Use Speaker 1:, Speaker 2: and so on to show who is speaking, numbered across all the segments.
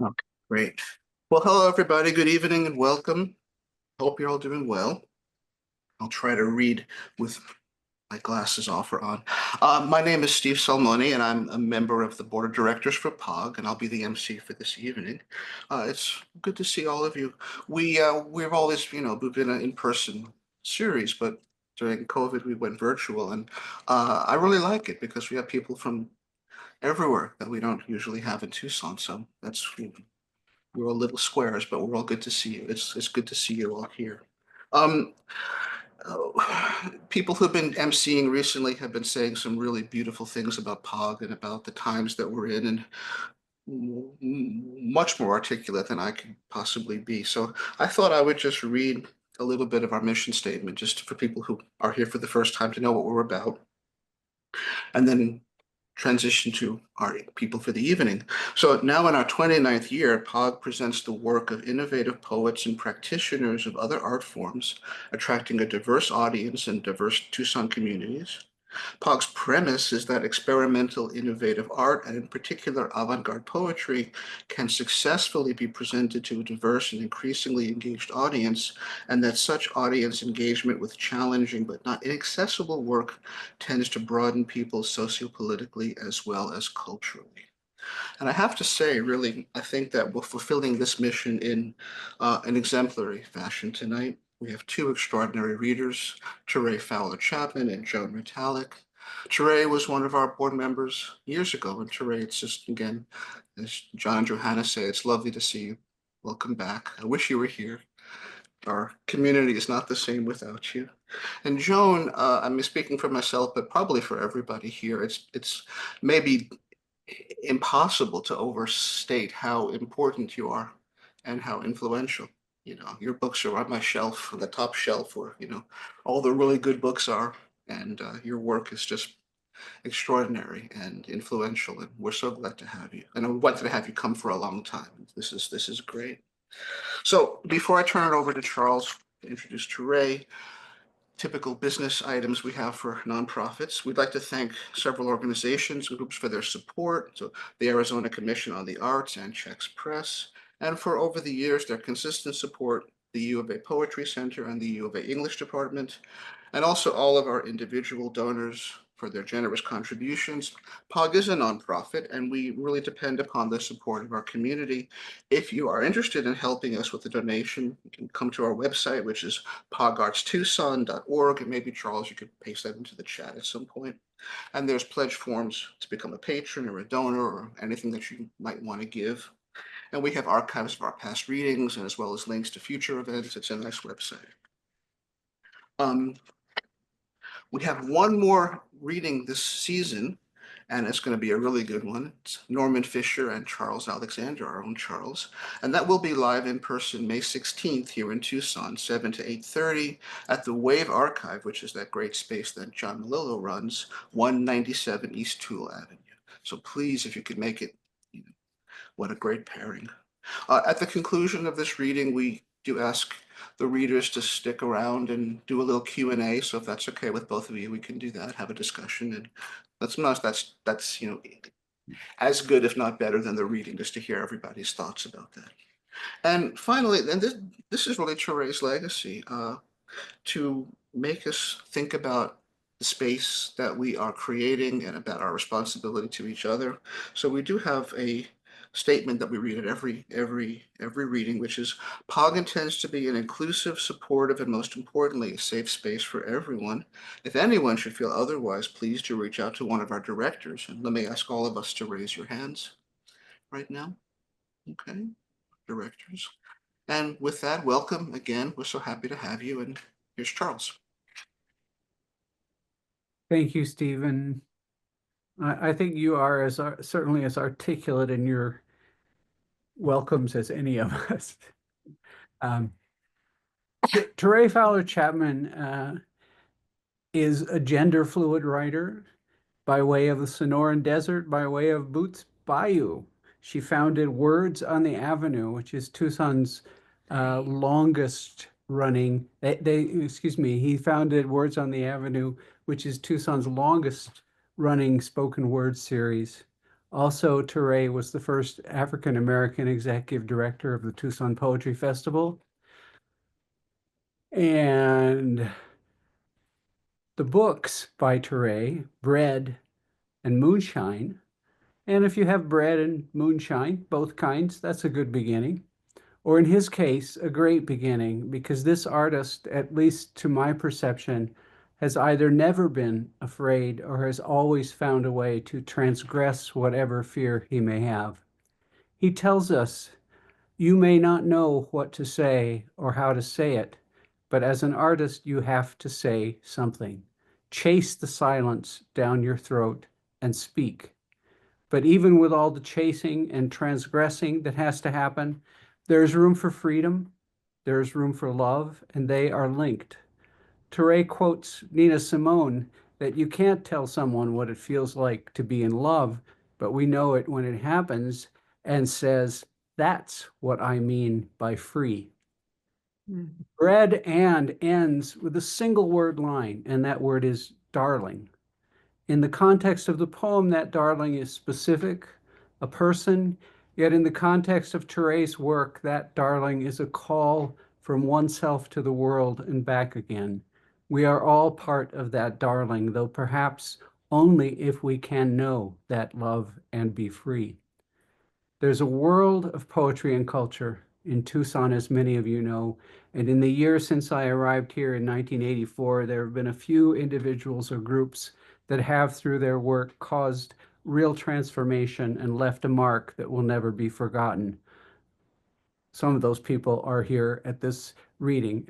Speaker 1: Okay, great. Well, hello, everybody. Good evening and welcome. Hope you're all doing well. I'll try to read with my glasses off or on. My name is Steve Salmoni, and I'm a member of the board of directors for POG, and I'll be the MC for this evening. It's good to see all of you. We've always, we've been an in-person series, but during COVID we went virtual, and I really like it because we have people from everywhere that we don't usually have in Tucson. So that's we're all little squares, but we're all good to see you. It's good to see you all here. Um, People who've been emceeing recently have been saying some really beautiful things about POG and about the times that we're in, and much more articulate than I could possibly be. So I thought I would just read a little bit of our mission statement, just for people who are here for the first time to know what we're about, and then transition to our people for the evening. So now in our 29th year, POG presents the work of innovative poets and practitioners of other art forms, attracting a diverse audience and diverse Tucson communities. POG's premise is that experimental, innovative art, and in particular avant-garde poetry, can successfully be presented to a diverse and increasingly engaged audience, and that such audience engagement with challenging but not inaccessible work tends to broaden people sociopolitically as well as culturally. And I have to say, really, I think that we're fulfilling this mission in an exemplary fashion tonight. We have two extraordinary readers, Teré Fowler Chapman and Joan Retallack. Teré was one of our board members years ago, and Teré, it's just, again, as John and Johanna say, it's lovely to see you. Welcome back. I wish you were here. Our community is not the same without you. And Joan, I'm speaking for myself, but probably for everybody here, it's maybe impossible to overstate how important you are and how influential. Your books are on my shelf, on the top shelf where, all the really good books are. And your work is just extraordinary and influential. And we're so glad to have you. And I wanted to have you come for a long time. This is great. So before I turn it over to Charles to introduce Teré, typical business items we have for nonprofits. We'd like to thank several organizations and groups for their support. So the Arizona Commission on the Arts and Chex Press, and for over the years, their consistent support, the U of A Poetry Center and the U of A English Department, and also all of our individual donors for their generous contributions. POG is a nonprofit, and we really depend upon the support of our community. If you are interested in helping us with a donation, you can come to our website, which is pogartstucson.org, and maybe, Charles, you could paste that into the chat at some point. And there's pledge forms to become a patron or a donor or anything that you might want to give. And we have archives of our past readings, and as well as links to future events. It's a nice website. We have one more reading this season, and it's going to be a really good one. It's Norman Fisher and Charles Alexander, our own Charles, and that will be live in person May 16th here in Tucson, 7 to 8:30 at the Wave Archive, which is that great space that John Melillo runs, 197 East Toole Avenue. So please, if you could make it, what a great pairing. At the conclusion of this reading, we do ask the readers to stick around and do a little Q&A. So if that's okay with both of you, we can do that, have a discussion. And that's as good, if not better, than the reading, just to hear everybody's thoughts about that. And finally, and this is really Teré's legacy, to make us think about the space that we are creating and about our responsibility to each other. So we do have a statement that we read at every reading, which is POG intends to be an inclusive, supportive, and most importantly, a safe space for everyone. If anyone should feel otherwise, please do reach out to one of our directors. And let me ask all of us to raise your hands right now. Okay, directors. And with that, welcome again. We're so happy to have you. And here's Charles.
Speaker 2: Thank you, Stephen. I think you are certainly as articulate in your welcomes as any of us. Teré Fowler Chapman is a gender fluid writer by way of the Sonoran Desert, by way of Boots Bayou. She founded Words on the Avenue, which is Tucson's longest running. He founded Words on the Avenue, which is Tucson's longest running spoken word series. Also, Teré was the first African American executive director of the Tucson Poetry Festival. And the books by Teré, Bread and Moonshine. And if you have bread and moonshine, both kinds, that's a good beginning. Or in his case, a great beginning, because this artist, at least to my perception, has either never been afraid or has always found a way to transgress whatever fear he may have. He tells us, you may not know what to say or how to say it, but as an artist, you have to say something. Chase the silence down your throat and speak. But even with all the chasing and transgressing that has to happen, there's room for freedom, there's room for love, and they are linked. Teré quotes Nina Simone that you can't tell someone what it feels like to be in love, but we know it when it happens, and says, that's what I mean by free. Bread and ends with a single word line, and that word is darling. In the context of the poem, that darling is specific, a person, yet in the context of Teré's work, that darling is a call from oneself to the world and back again. We are all part of that darling, though perhaps only if we can know that love and be free. There's a world of poetry and culture in Tucson, as many of you know, and in the years since I arrived here in 1984, there have been a few individuals or groups that have, through their work, caused real transformation and left a mark that will never be forgotten. Some of those people are here at this reading,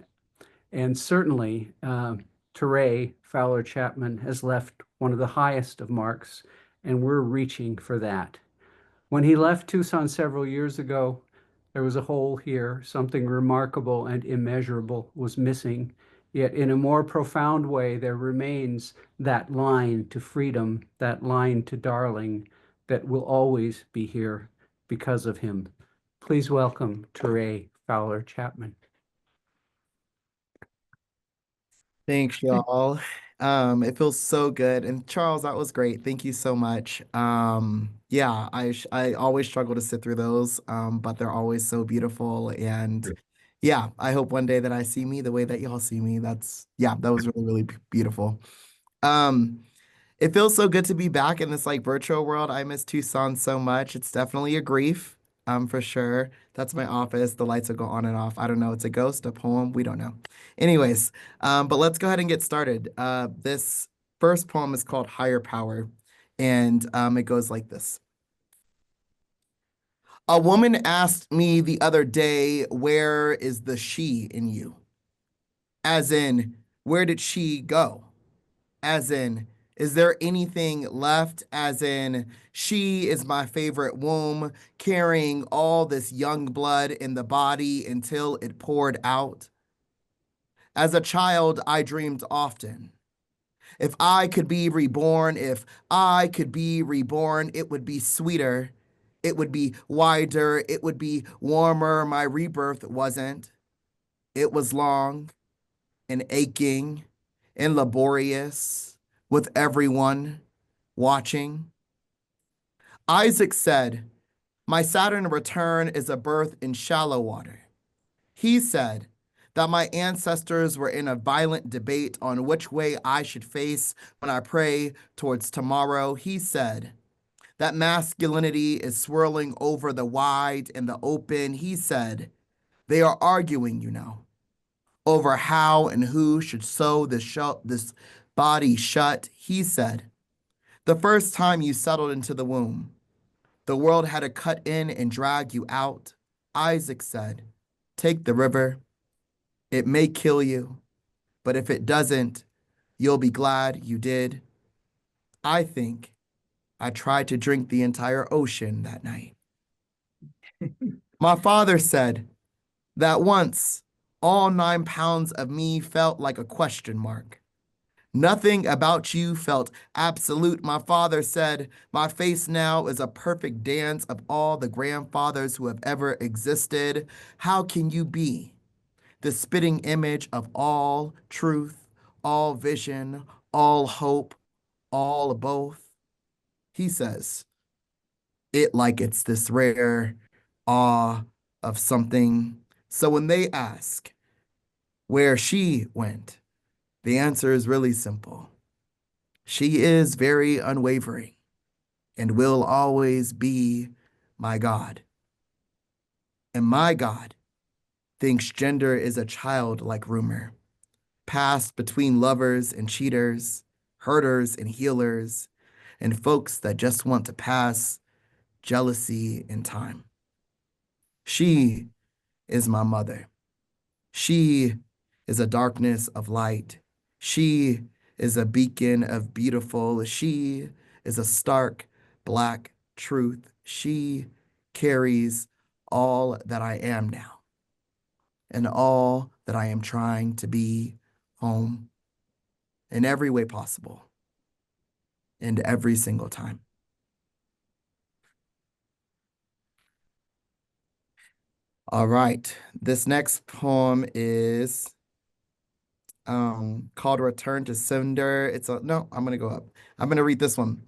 Speaker 2: and certainly Teré Fowler Chapman has left one of the highest of marks, and we're reaching for that. When he left Tucson several years ago, there was a hole here. Something remarkable and immeasurable was missing. Yet in a more profound way, there remains that line to freedom, that line to darling, that will always be here because of him. Please welcome Teré Fowler Chapman.
Speaker 3: Thanks, y'all. It feels so good. And Charles, that was great. Thank you so much. Yeah, I always struggle to sit through those, but they're always so beautiful. And yeah, I hope one day that I see me the way that y'all see me. Yeah, that was really, really beautiful. Um, it feels so good to be back in this like virtual world. I miss Tucson so much. It's definitely a grief, for sure. That's my office. The lights will go on and off. I don't know. It's a ghost, a poem. We don't know. Anyways, but let's go ahead and get started. This first poem is called Higher Power, and it goes like this. A woman asked me the other day, where is the she in you? As in, where did she go? As in, is there anything left? As in, she is my favorite womb, carrying all this young blood in the body until it poured out. As a child, I dreamed often. If I could be reborn, if I could be reborn, it would be sweeter. It would be wider. It would be warmer. My rebirth wasn't. It was long and aching and laborious with everyone watching. Isaac said, my Saturn return is a birth in shallow water. He said that my ancestors were in a violent debate on which way I should face when I pray towards tomorrow. He said that masculinity is swirling over the wide and the open. He said they are arguing, over how and who should sew this body shut. He said, the first time you settled into the womb, the world had to cut in and drag you out. Isaac said, take the river. It may kill you, but if it doesn't, you'll be glad you did. I think I tried to drink the entire ocean that night. My father said that once all 9 pounds of me felt like a question mark. Nothing about you felt absolute. My father said, my face now is a perfect dance of all the grandfathers who have ever existed. How can you be the spitting image of all truth, all vision, all hope, all both? He says, it like it's this rare awe of something. So when they ask where she went, the answer is really simple. She is very unwavering and will always be my God. And my God thinks gender is a childlike rumor, passed between lovers and cheaters, hurters and healers, and folks that just want to pass jealousy and time. She is my mother. She is a darkness of light. She is a beacon of beautiful. She is a stark black truth. She carries all that I am now and all that I am trying to be home in every way possible and every single time. All right, this next poem is called Return to Cinder. No, I'm gonna go up. I'm gonna read this one.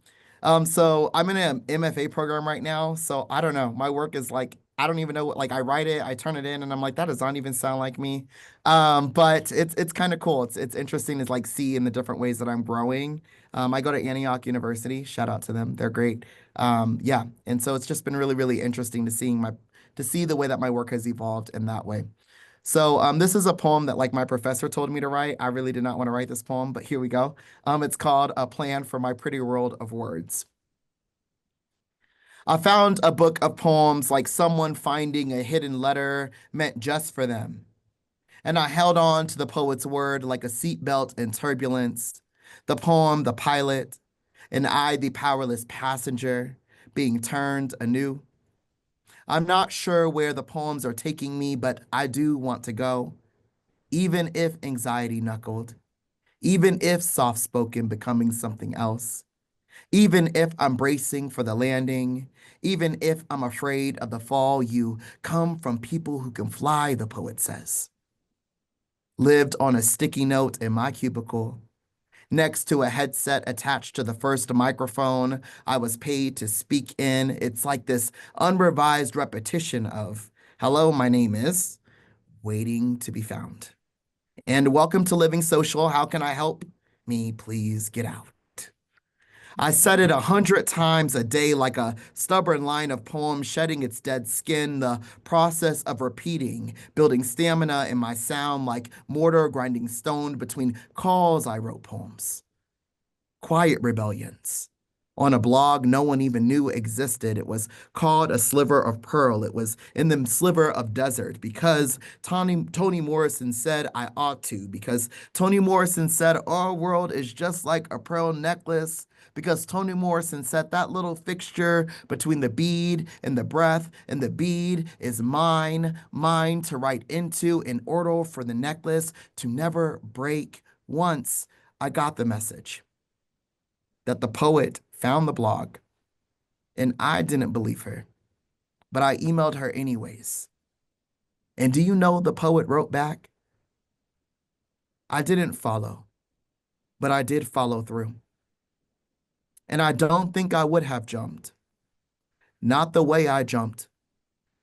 Speaker 3: So I'm in an MFA program right now. So I don't know. My work is like, I don't even know what, like I write it, I turn it in, and I'm like, that does not even sound like me. But it's kind of cool. It's interesting to like see in the different ways that I'm growing. I go to Antioch University. Shout out to them. They're great. Yeah. And so it's just been really, really interesting to see the way that my work has evolved in that way. So this is a poem that like my professor told me to write. I really did not want to write this poem, but here we go. It's called A Plan for My Pretty World of Words. I found a book of poems like someone finding a hidden letter meant just for them. And I held on to the poet's word like a seatbelt in turbulence. The poem, the pilot, and I, the powerless passenger, being turned anew. I'm not sure where the poems are taking me, but I do want to go. Even if anxiety knuckled, even if soft spoken becoming something else, even if I'm bracing for the landing, even if I'm afraid of the fall, you come from people who can fly, the poet says. Lived on a sticky note in my cubicle, next to a headset attached to the first microphone I was paid to speak in. It's like this unrevised repetition of, hello, my name is, waiting to be found. And welcome to Living Social. How can I help? Me, please get out. I said it 100 times a day like a stubborn line of poems shedding its dead skin, the process of repeating, building stamina in my sound like mortar grinding stone between calls I wrote poems. Quiet rebellions. On a blog no one even knew existed. It was called A Sliver of Pearl. It was in the sliver of desert because Toni Morrison said I ought to, because Toni Morrison said our world is just like a pearl necklace, because Toni Morrison said that little fixture between the bead and the breath and the bead is mine to write into in order for the necklace to never break. Once I got the message that the poet found the blog, and I didn't believe her, but I emailed her anyways. And do you know the poet wrote back? I didn't follow, but I did follow through. And I don't think I would have jumped, not the way I jumped,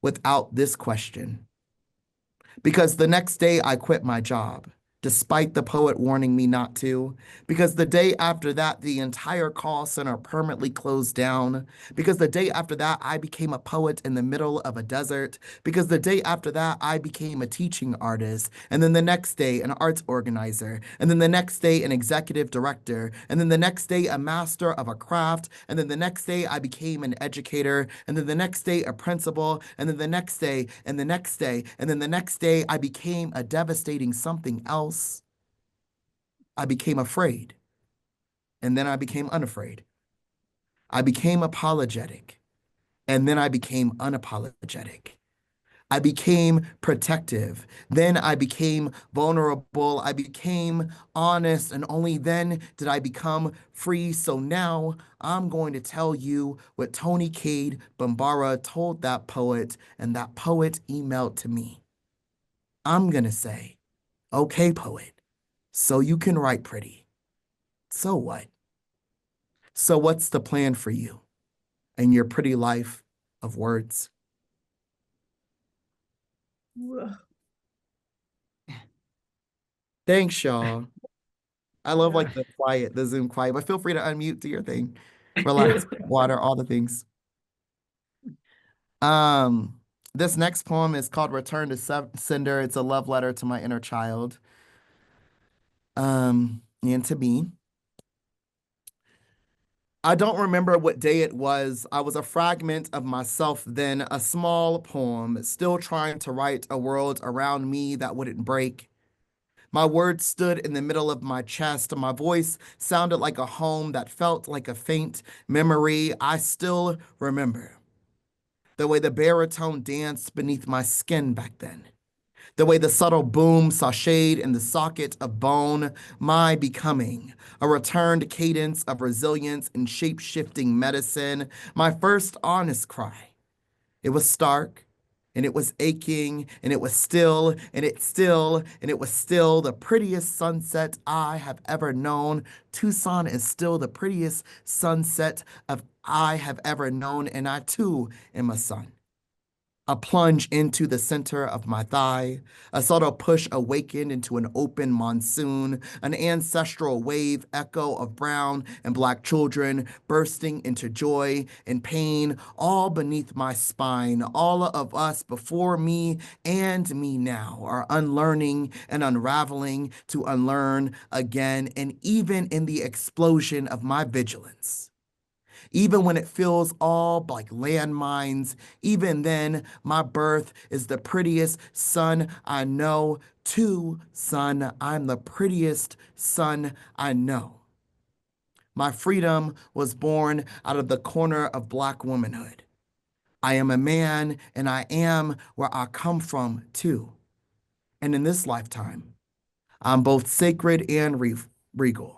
Speaker 3: without this question. Because the next day I quit my job, despite the poet warning me not to, because the day after that, the entire call center permanently closed down, because the day after that, I became a poet in the middle of a desert, because the day after that, I became a teaching artist, and then the next day, an arts organizer, and then the next day, an executive director, and then the next day, a master of a craft, and then the next day, I became an educator, and then the next day, a principal, and then the next day, and the next day, and then the next day, I became a devastating something else. I became afraid, and then I became unafraid. I became apologetic, and then I became unapologetic. I became protective. Then I became vulnerable. I became honest, and only then did I become free. So now I'm going to tell you what Tony Cade Bambara told that poet, and that poet emailed to me. I'm going to say, okay, poet, so you can write pretty. So what? So what's the plan for you? and your pretty life of words. Thanks, y'all. I love like the Zoom quiet, but feel free to unmute, do your thing. Relax, water, all the things. This next poem is called Return to Sender. It's a love letter to my inner child. And to me. I don't remember what day it was. I was a fragment of myself then, a small poem, still trying to write a world around me that wouldn't break. My words stood in the middle of my chest. My voice sounded like a home that felt like a faint memory. I still remember the way the baritone danced beneath my skin back then. The way the subtle boom sashayed in the socket of bone, my becoming, a returned cadence of resilience and shape-shifting medicine, my first honest cry. It was stark, and it was aching, and it was still, and it still, and it was still the prettiest sunset I have ever known. Tucson is still the prettiest sunset of I have ever known, and I too am a sun. A plunge into the center of my thigh, a subtle push awakened into an open monsoon, an ancestral wave echo of brown and black children bursting into joy and pain, all beneath my spine. All of us before me and me now are unlearning and unraveling to unlearn again, and even in the explosion of my vigilance. Even when it feels all like landmines, even then, my birth is the prettiest sun I know. Too, son, I'm the prettiest son I know. My freedom was born out of the corner of Black womanhood. I am a man, and I am where I come from, too. And in this lifetime, I'm both sacred and regal.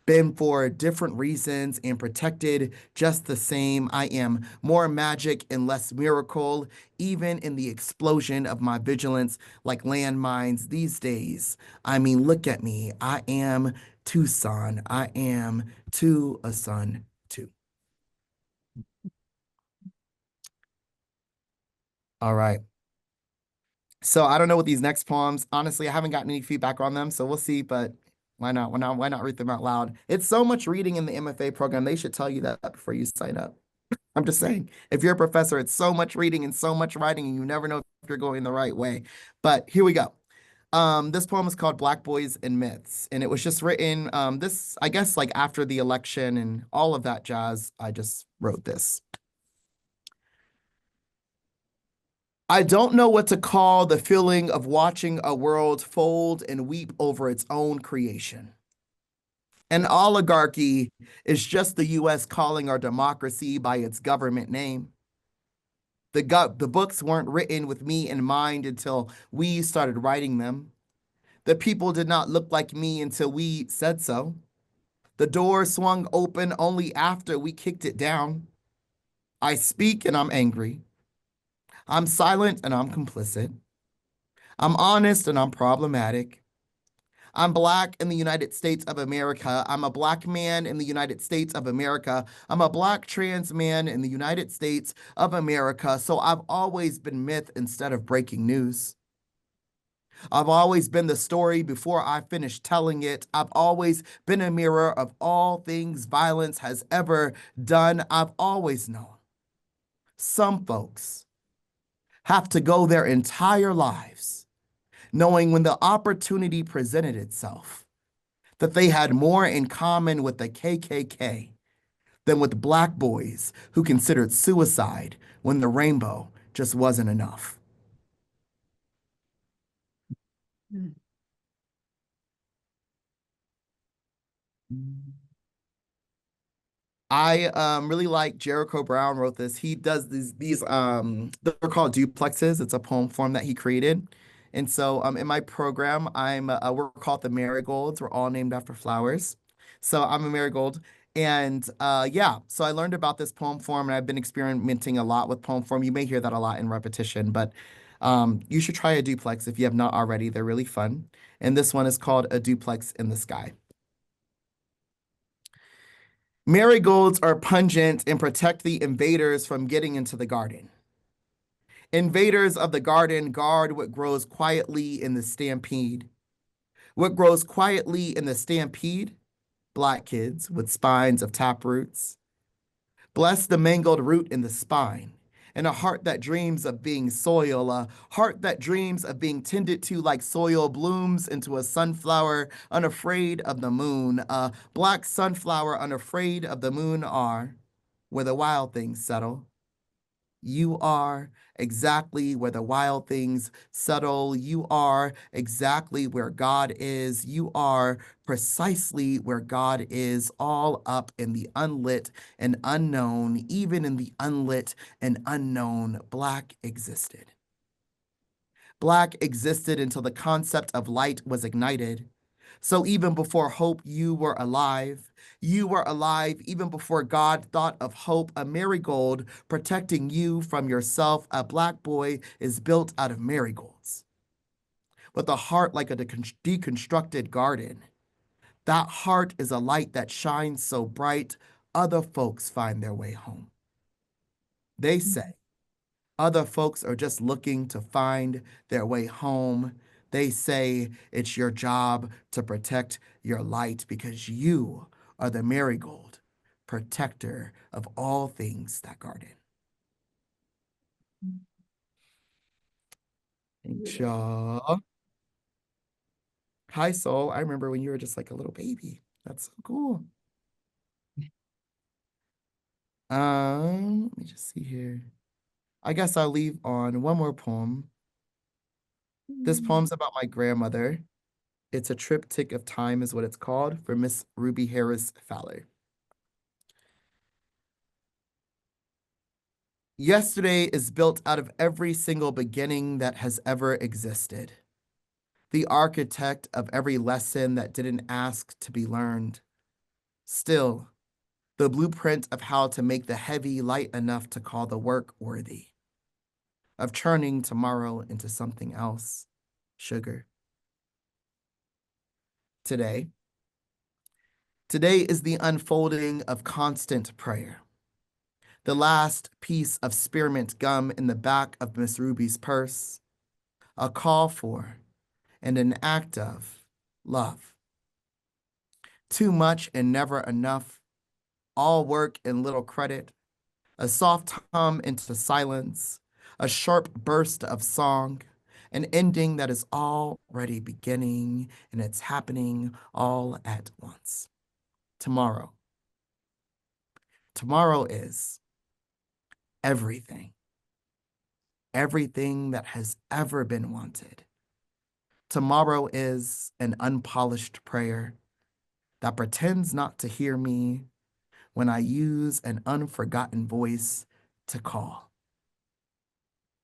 Speaker 3: Been for different reasons and protected just the same. I am more magic and less miracle, even in the explosion of my vigilance like landmines these days. I mean, look at me. I am Tucson. I am to a son too. All right. So I don't know what these next poems, honestly, I haven't gotten any feedback on them, so we'll see, but why not? Why not read them out loud? It's so much reading in the MFA program. They should tell you that before you sign up. I'm just saying, if you're a professor, it's so much reading and so much writing, and you never know if you're going the right way. But here we go. This poem is called Black Boys and Myths, and it was just written, I guess, like after the election and all of that jazz, I just wrote this. I don't know what to call the feeling of watching a world fold and weep over its own creation. An oligarchy is just the U.S. calling our democracy by its government name. The books weren't written with me in mind until we started writing them. The people did not look like me until we said so. The door swung open only after we kicked it down. I speak and I'm angry. I'm silent and I'm complicit. I'm honest and I'm problematic. I'm Black in the United States of America. I'm a Black man in the United States of America. I'm a Black trans man in the United States of America. So I've always been myth instead of breaking news. I've always been the story before I finish telling it. I've always been a mirror of all things violence has ever done. I've always known. Some folks have to go their entire lives knowing when the opportunity presented itself that they had more in common with the KKK than with Black boys who considered suicide when the rainbow just wasn't enough. I really like Jericho Brown wrote this. He does these they're called duplexes. It's a poem form that he created. And so in my program, we're called the marigolds. We're all named after flowers. So I'm a marigold. And yeah, so I learned about this poem form and I've been experimenting a lot with poem form. You may hear that a lot in repetition, but you should try a duplex if you have not already. They're really fun. And this one is called A Duplex in the Sky. Marigolds are pungent and protect the invaders from getting into the garden. Invaders of the garden guard what grows quietly in the stampede. What grows quietly in the stampede? Black kids with spines of taproots. Bless the mangled root in the spine, and a heart that dreams of being soil, a heart that dreams of being tended to like soil blooms into a sunflower unafraid of the moon, a black sunflower unafraid of the moon are where the wild things settle. You are exactly where the wild things settle. You are exactly where God is. You are precisely where God is, all up in the unlit and unknown. Even in the unlit and unknown, Black existed. Black existed until the concept of light was ignited. So even before hope, you were alive. You were alive even before God thought of hope. A marigold protecting you from yourself. A Black boy is built out of marigolds with a heart like a deconstructed garden. That heart is a light that shines so bright, other folks find their way home. They say, other folks are just looking to find their way home. They say it's your job to protect your light because you are the marigold, protector of all things that garden. Thanks, y'all. Hi, Soul. I remember when you were just like a little baby. That's so cool. Let me just see here. I guess I'll leave on one more poem. This poem's about my grandmother. It's a triptych of time is what it's called for Miss Ruby Harris Fowler. Yesterday is built out of every single beginning that has ever existed. The architect of every lesson that didn't ask to be learned. Still, the blueprint of how to make the heavy light enough to call the work worthy. Of churning tomorrow into something else. Sugar. Today is the unfolding of constant prayer. The last piece of spearmint gum in the back of Miss Ruby's purse. A call for and an act of love. Too much and never enough. All work and little credit. A soft hum into silence. A sharp burst of song. An ending that is already beginning, and it's happening all at once. Tomorrow. Tomorrow is everything. Everything that has ever been wanted. Tomorrow is an unpolished prayer that pretends not to hear me when I use an unforgotten voice to call.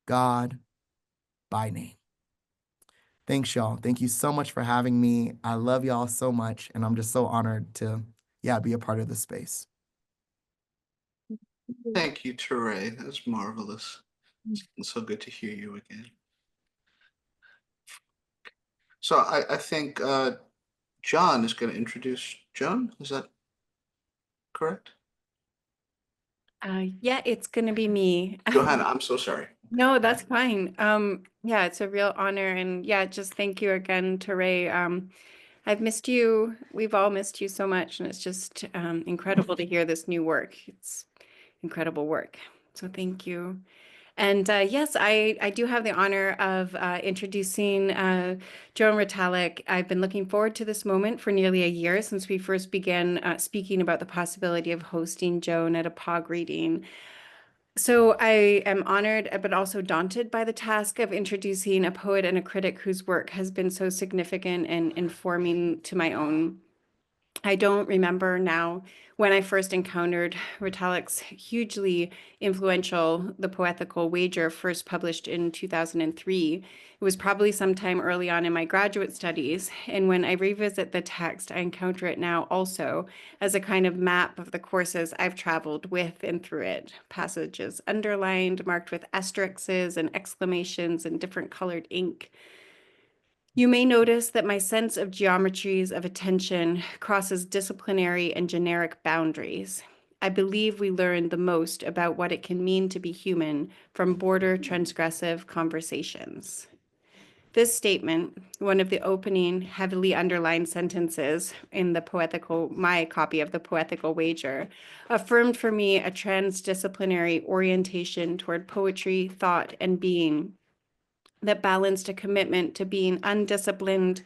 Speaker 3: God by name. Thanks, y'all. Thank you so much for having me. I love y'all so much, and I'm just so honored to, be a part of this space.
Speaker 1: Thank you, Teré. That was marvelous. It's so good to hear you again. So I think John is going to introduce Joan. Is that correct?
Speaker 4: Yeah, it's gonna be me.
Speaker 1: Johanna, I'm so sorry.
Speaker 4: No, that's fine. Yeah, it's a real honor, and yeah, just thank you again, Teray. I've missed you. We've all missed you so much, and it's just incredible to hear this new work. It's incredible work. So thank you. And yes, I do have the honor of introducing Joan Retallack. I've been looking forward to this moment for nearly a year since we first began speaking about the possibility of hosting Joan at a POG reading. So I am honored, but also daunted by the task of introducing a poet and a critic whose work has been so significant and informing to my own. I don't remember now when I first encountered Retallack's hugely influential The Poetical Wager, first published in 2003. It was probably sometime early on in my graduate studies, and when I revisit the text, I encounter it now also as a kind of map of the courses I've traveled with and through it. Passages underlined, marked with asterisks and exclamations and different colored ink. You may notice that my sense of geometries of attention crosses disciplinary and generic boundaries. I believe we learn the most about what it can mean to be human from border transgressive conversations. This statement, one of the opening heavily underlined sentences in my copy of the Poetical Wager, affirmed for me a transdisciplinary orientation toward poetry, thought, and being that balanced a commitment to being undisciplined,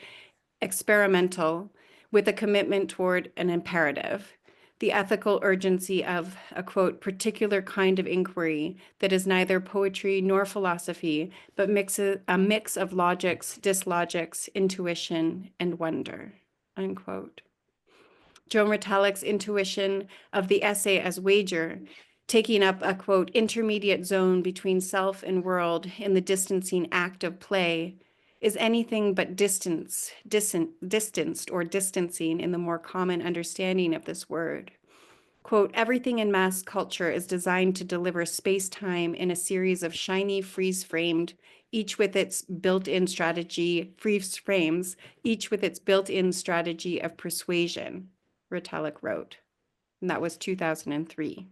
Speaker 4: experimental, with a commitment toward an imperative, the ethical urgency of a, quote, particular kind of inquiry that is neither poetry nor philosophy, but a mix of logics, dislogics, intuition, and wonder, unquote. Joan Retallack's intuition of the essay as wager, taking up a, quote, intermediate zone between self and world in the distancing act of play, is anything but distanced or distancing in the more common understanding of this word. Quote, everything in mass culture is designed to deliver space-time in a series of shiny freeze-framed, each with its built-in strategy, freeze frames, each with its built-in strategy of persuasion, Retallack wrote. And that was 2003.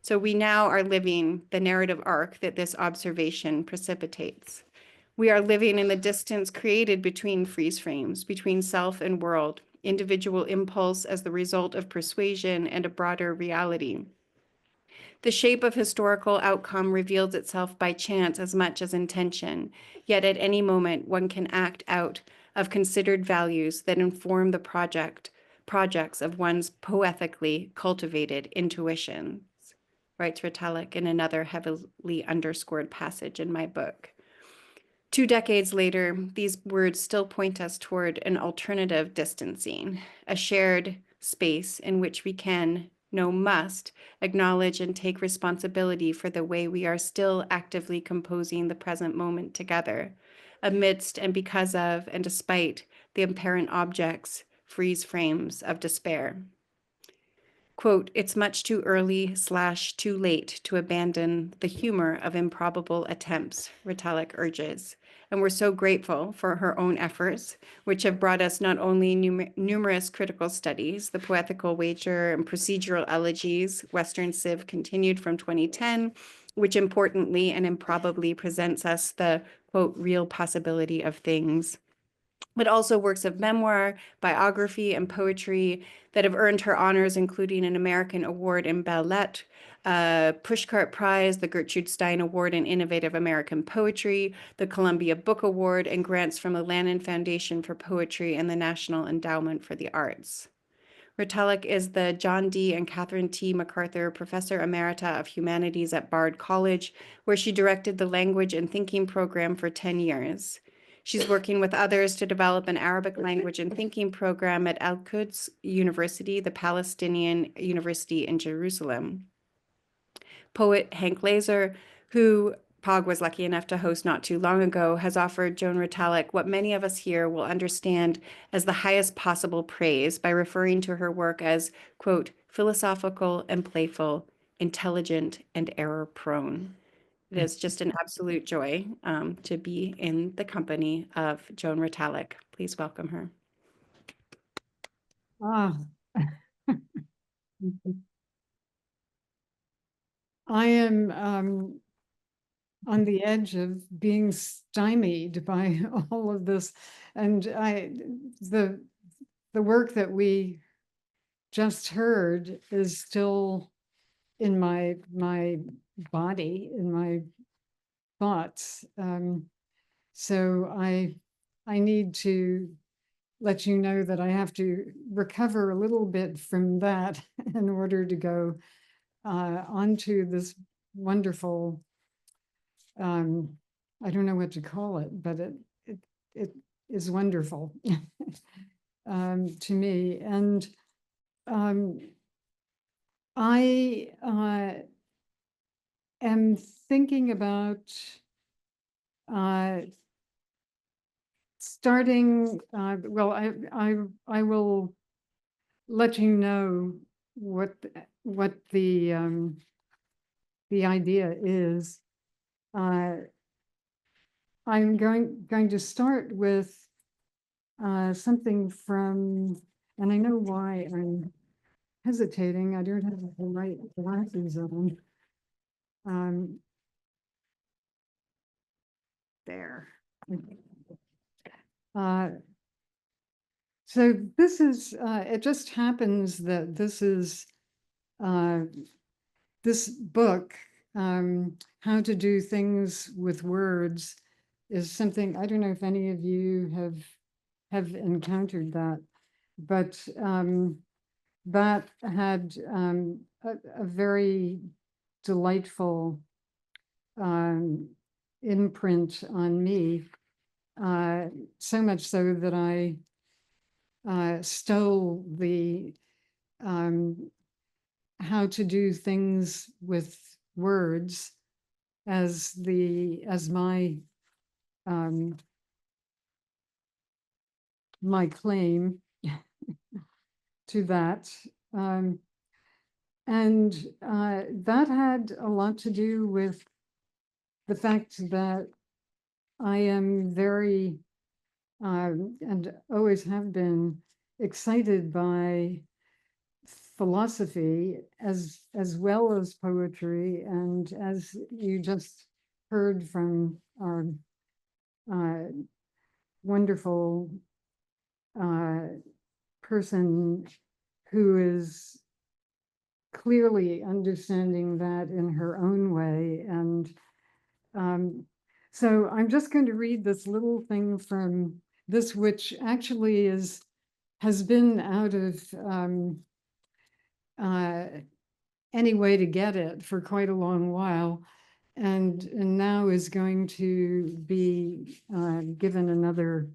Speaker 4: So we now are living the narrative arc that this observation precipitates. We are living in the distance created between freeze frames, between self and world, individual impulse as the result of persuasion and a broader reality. The shape of historical outcome reveals itself by chance as much as intention, yet at any moment one can act out of considered values that inform the projects of one's poetically cultivated intuitions, writes Retallack in another heavily underscored passage in my book. 2 decades later, these words still point us toward an alternative distancing, a shared space in which we can, no must, acknowledge and take responsibility for the way we are still actively composing the present moment together, amidst and because of and despite the apparent objects, freeze frames of despair. Quote, it's much too early / too late to abandon the humor of improbable attempts, Retallack urges. And we're so grateful for her own efforts, which have brought us not only numerous critical studies, the Poetical Wager and Procedural Elegies, Western Civ continued from 2010, which importantly and improbably presents us the, quote, real possibility of things, but also works of memoir, biography, and poetry that have earned her honors, including an American Award in Belles Lettres, Pushcart Prize, the Gertrude Stein Award in Innovative American Poetry, the Columbia Book Award, and grants from the Lannan Foundation for Poetry and the National Endowment for the Arts. Retallack is the John D. and Catherine T. MacArthur Professor Emerita of Humanities at Bard College, where she directed the Language and Thinking program for 10 years. She's working with others to develop an Arabic language and thinking program at Al-Quds University, the Palestinian University in Jerusalem. Poet Hank Laser, who POG was lucky enough to host not too long ago, has offered Joan Retallack what many of us here will understand as the highest possible praise by referring to her work as, quote, philosophical and playful, intelligent and error-prone. It is just an absolute joy to be in the company of Joan Retallack. Please welcome her.
Speaker 5: I am on the edge of being stymied by all of this, and the work that we just heard is still in my body, in my thoughts. So I need to let you know that I have to recover a little bit from that in order to go onto this wonderful, I don't know what to call it, but it is wonderful to me. And I am thinking about starting, well, I will let you know what the idea is. I'm going to start with something from, and I know why I'm hesitating. I don't have the right glasses on. There. So this is, it just happens that this is, this book, How to Do Things with Words, is something, I don't know if any of you have encountered that, but that had a very delightful imprint on me, so much so that I stole the how to do things with words as my my claim to that. And that had a lot to do with the fact that I am very, and always have been, excited by philosophy as well as poetry. And as you just heard from our wonderful person who is clearly understanding that in her own way. And so I'm just going to read this little thing from this, which actually has been out of any way to get it for quite a long while, and now is going to be given another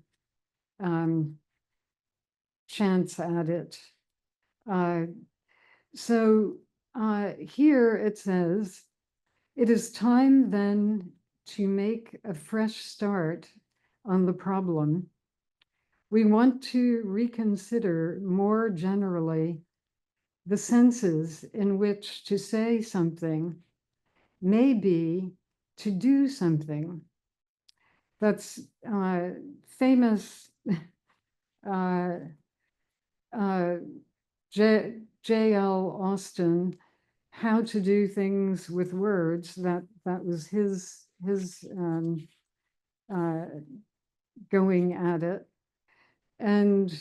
Speaker 5: chance at it. So here it says, "It is time then to make a fresh start on the problem. We want to reconsider more generally the senses in which to say something may be to do something." That's famous J.L. Austin, How to Do Things with Words. That was his going at it. And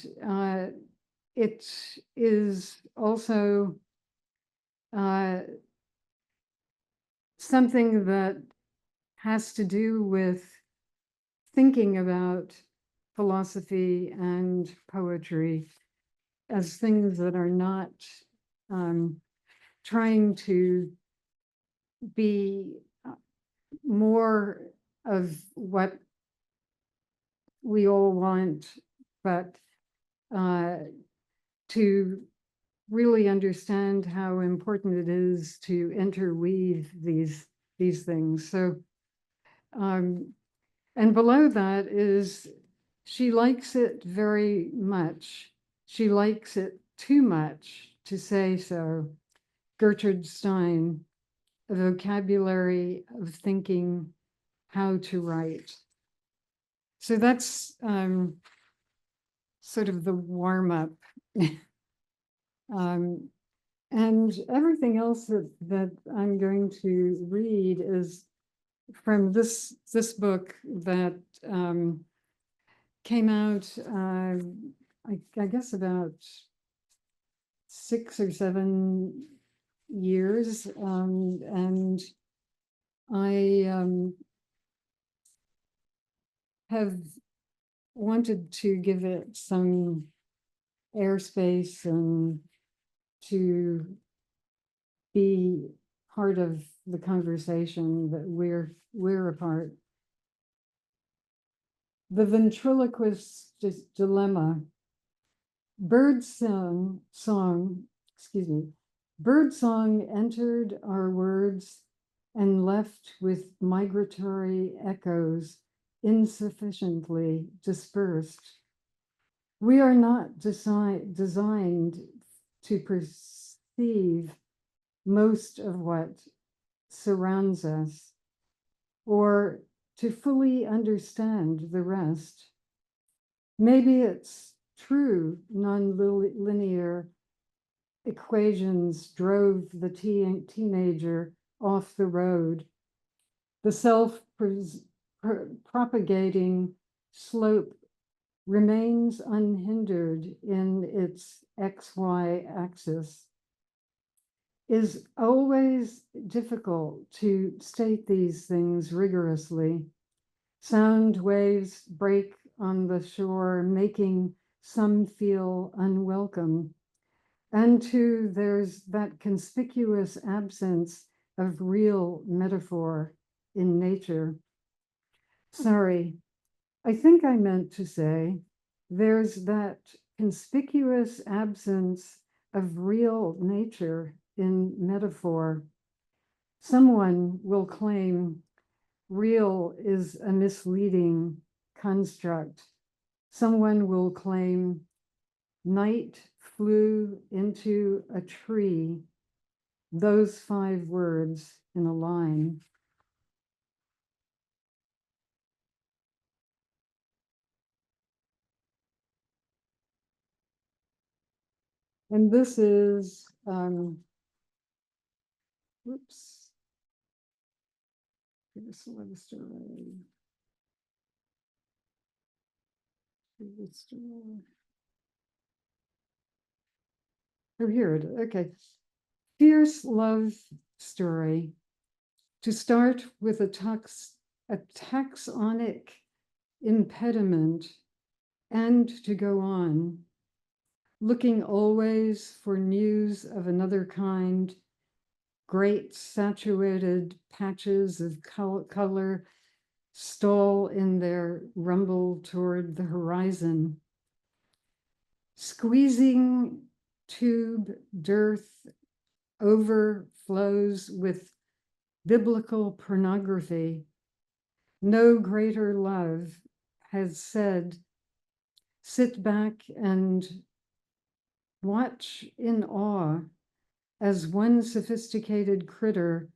Speaker 5: it is also something that has to do with thinking about philosophy and poetry as things that are not trying to be more of what we all want, but to really understand how important it is to interweave these things. So, and below that is, she likes it very much. She likes it too much to say so. Gertrude Stein, A Vocabulary of Thinking How to Write. So that's sort of the warm-up. And everything else that I'm going to read is from this book that came out, I guess about 6 or 7 years, and I have wanted to give it some airspace and to be part of the conversation that we're a part. The Ventriloquist's Dilemma. Birdsong entered our words and left with migratory echoes insufficiently dispersed. We are not designed to perceive most of what surrounds us or to fully understand the rest. Maybe it's true non-linear equations drove the teenager off the road. The self-propagating slope remains unhindered in its XY axis. Is always difficult to state these things rigorously. Sound waves break on the shore, making some feel unwelcome. And too, there's that conspicuous absence of real metaphor in nature. Sorry, I think I meant to say there's that conspicuous absence of real nature in metaphor. Someone will claim real is a misleading construct. Someone will claim night flew into a tree, those 5 words in a line. And this is, whoops. Here's love story. Oh, here it is. Okay. Fierce love story. To start with a taxonic impediment and to go on, looking always for news of another kind, great saturated patches of color stall in their rumble toward the horizon. Squeezing tube dearth overflows with biblical pornography. No greater love has said, sit back and watch in awe as one sophisticated critter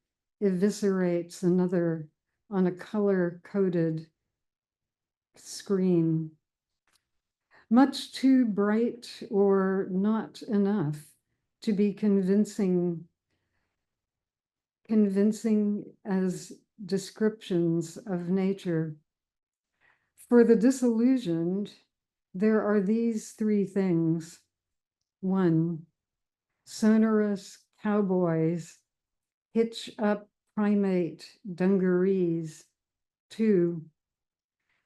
Speaker 5: eviscerates another on a color-coded screen. Much too bright or not enough to be convincing as descriptions of nature. For the disillusioned, there are these 3 things. 1, sonorous cowboys, hitch up primate dungarees. 2,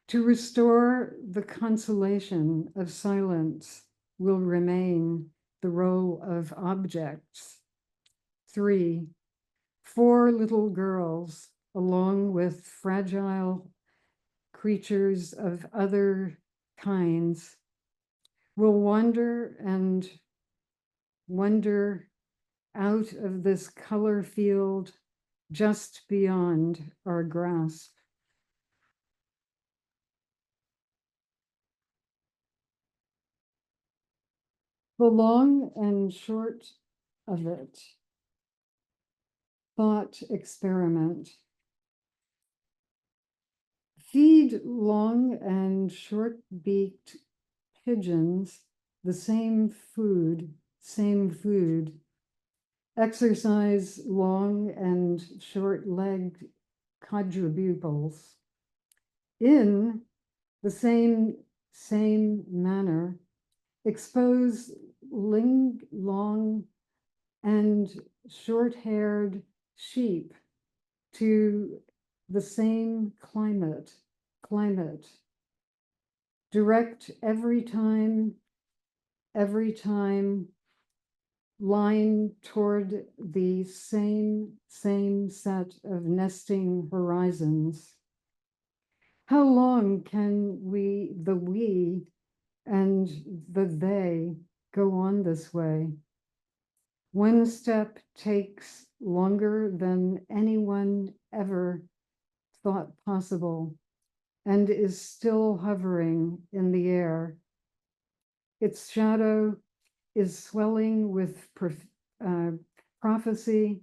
Speaker 5: to restore the consolation of silence will remain the role of objects. 3, 4 little girls, along with fragile creatures of other kinds, will wander and wonder out of this color field just beyond our grasp. The long and short of it, thought experiment. Feed long and short-beaked pigeons the same food. Exercise long and short-legged quadrupeds. In the same manner, expose long and short-haired sheep to the same climate. Direct every time line toward the same set of nesting horizons. How long can the we and the they go on this way? One step takes longer than anyone ever thought possible and is still hovering in the air. Its shadow is swelling with prophecy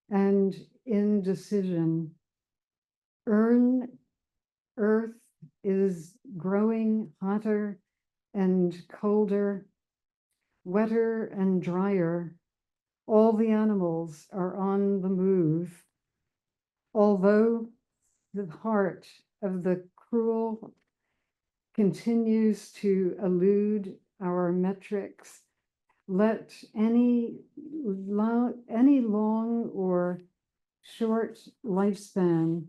Speaker 5: and indecision. Earth is growing hotter and colder, wetter and drier. All the animals are on the move. Although the heart of the cruel continues to elude our metrics, let any long or short lifespan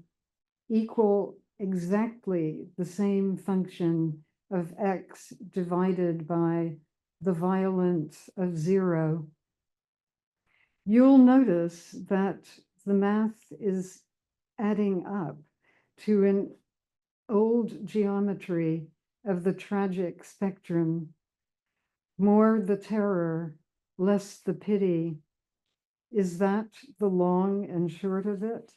Speaker 5: equal exactly the same function of x divided by the violence of 0. You'll notice that the math is adding up to an old geometry of the tragic spectrum. More the terror, less the pity. Is that the long and short of it?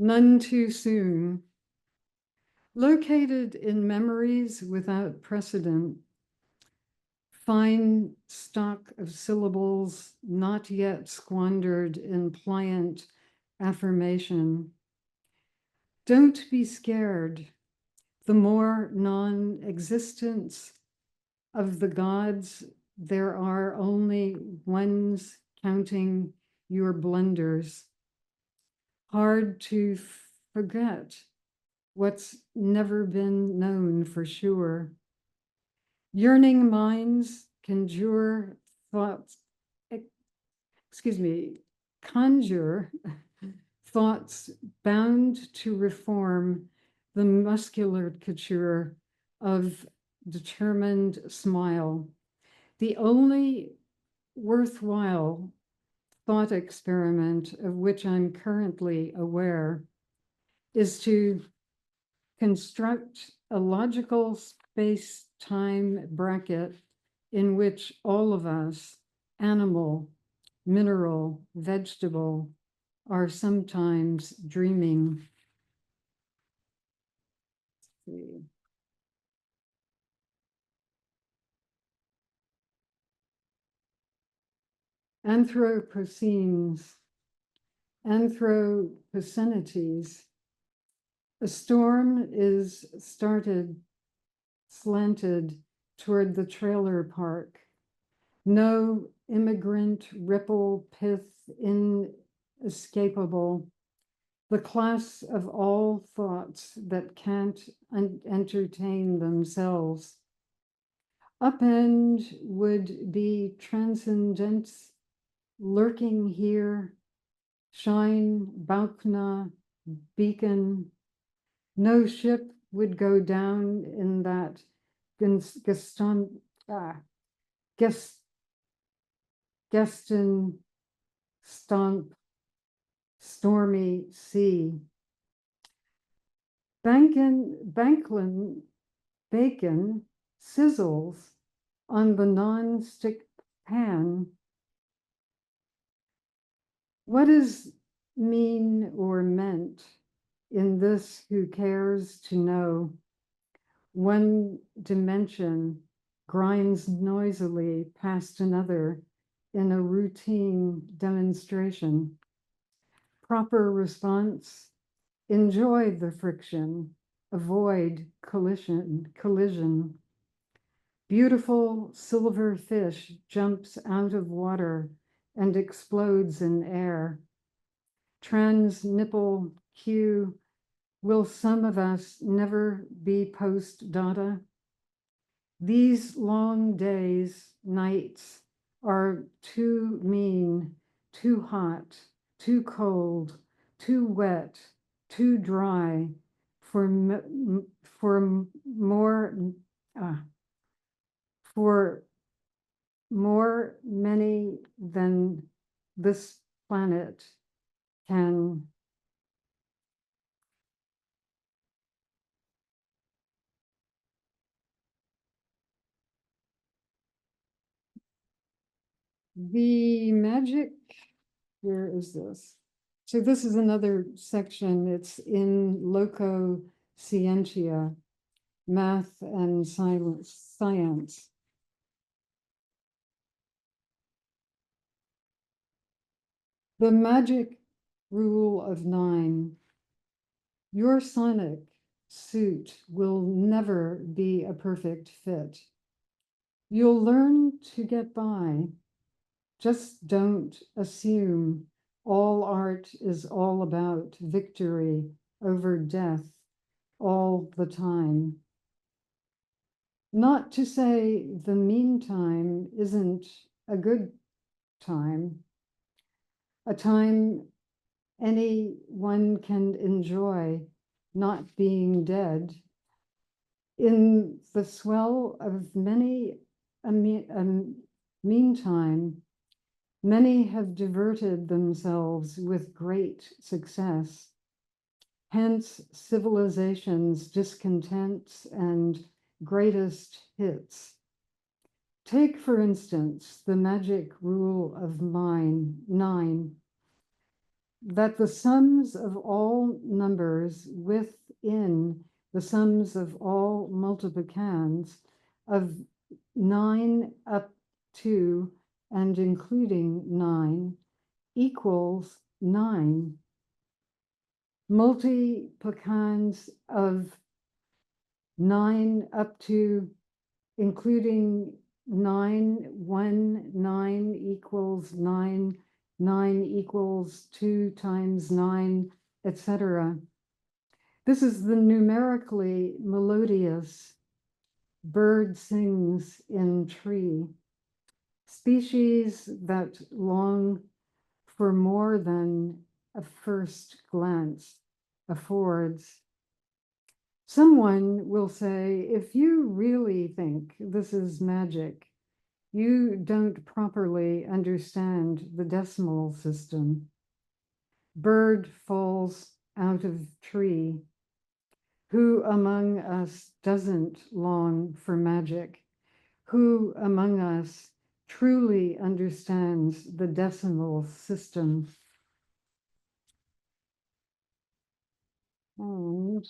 Speaker 5: None too soon. Located in memories without precedent, fine stock of syllables not yet squandered in pliant affirmation. Don't be scared. The more non-existence of the gods, there are only ones counting your blunders. Hard to forget what's never been known for sure. Yearning minds conjure thoughts, conjure thoughts bound to reform the musculature of determined smile. The only worthwhile thought experiment of which I'm currently aware is to construct a logical space-time bracket in which all of us, animal, mineral, vegetable, are sometimes dreaming. Let's see. Anthropocenes, anthropocenities. A storm is slanted toward the trailer park. No immigrant ripple pith inescapable. The class of all thoughts that can't entertain themselves. Upend would be transcendence lurking here. Shine, Baukna, beacon. No ship would go down in that Geston stomp stormy sea. Bacon sizzles on the non-stick pan. What is mean or meant in this who cares to know? One dimension grinds noisily past another in a routine demonstration. Proper response, enjoy the friction, avoid collision. Beautiful silver fish jumps out of water and explodes in air. Trans-nipple cue, will some of us never be post-data? These long days, nights are too mean, too hot, too cold, too wet, too dry for more many than this planet can. The magic, where is this? So this is another section. It's in Loco Scientia, math and science. The magic rule of 9. Your sonic suit will never be a perfect fit. You'll learn to get by. Just don't assume all art is all about victory over death all the time. Not to say the meantime isn't a good time, a time anyone can enjoy not being dead. In the swell of many a meantime, many have diverted themselves with great success. Hence civilization's discontents and greatest hits. Take, for instance, the magic rule of 9, that the sums of all numbers within the sums of all multiplicands of 9 up to and including 9 equals 9. Multiplicands of 9 up to including 9, 1, 9 equals 9, 9 equals 2 times 9, etc. This is the numerically melodious bird sings in tree, species that long for more than a first glance affords. Someone will say, if you really think this is magic, you don't properly understand the decimal system. Bird falls out of tree. Who among us doesn't long for magic? Who among us truly understands the decimal system? And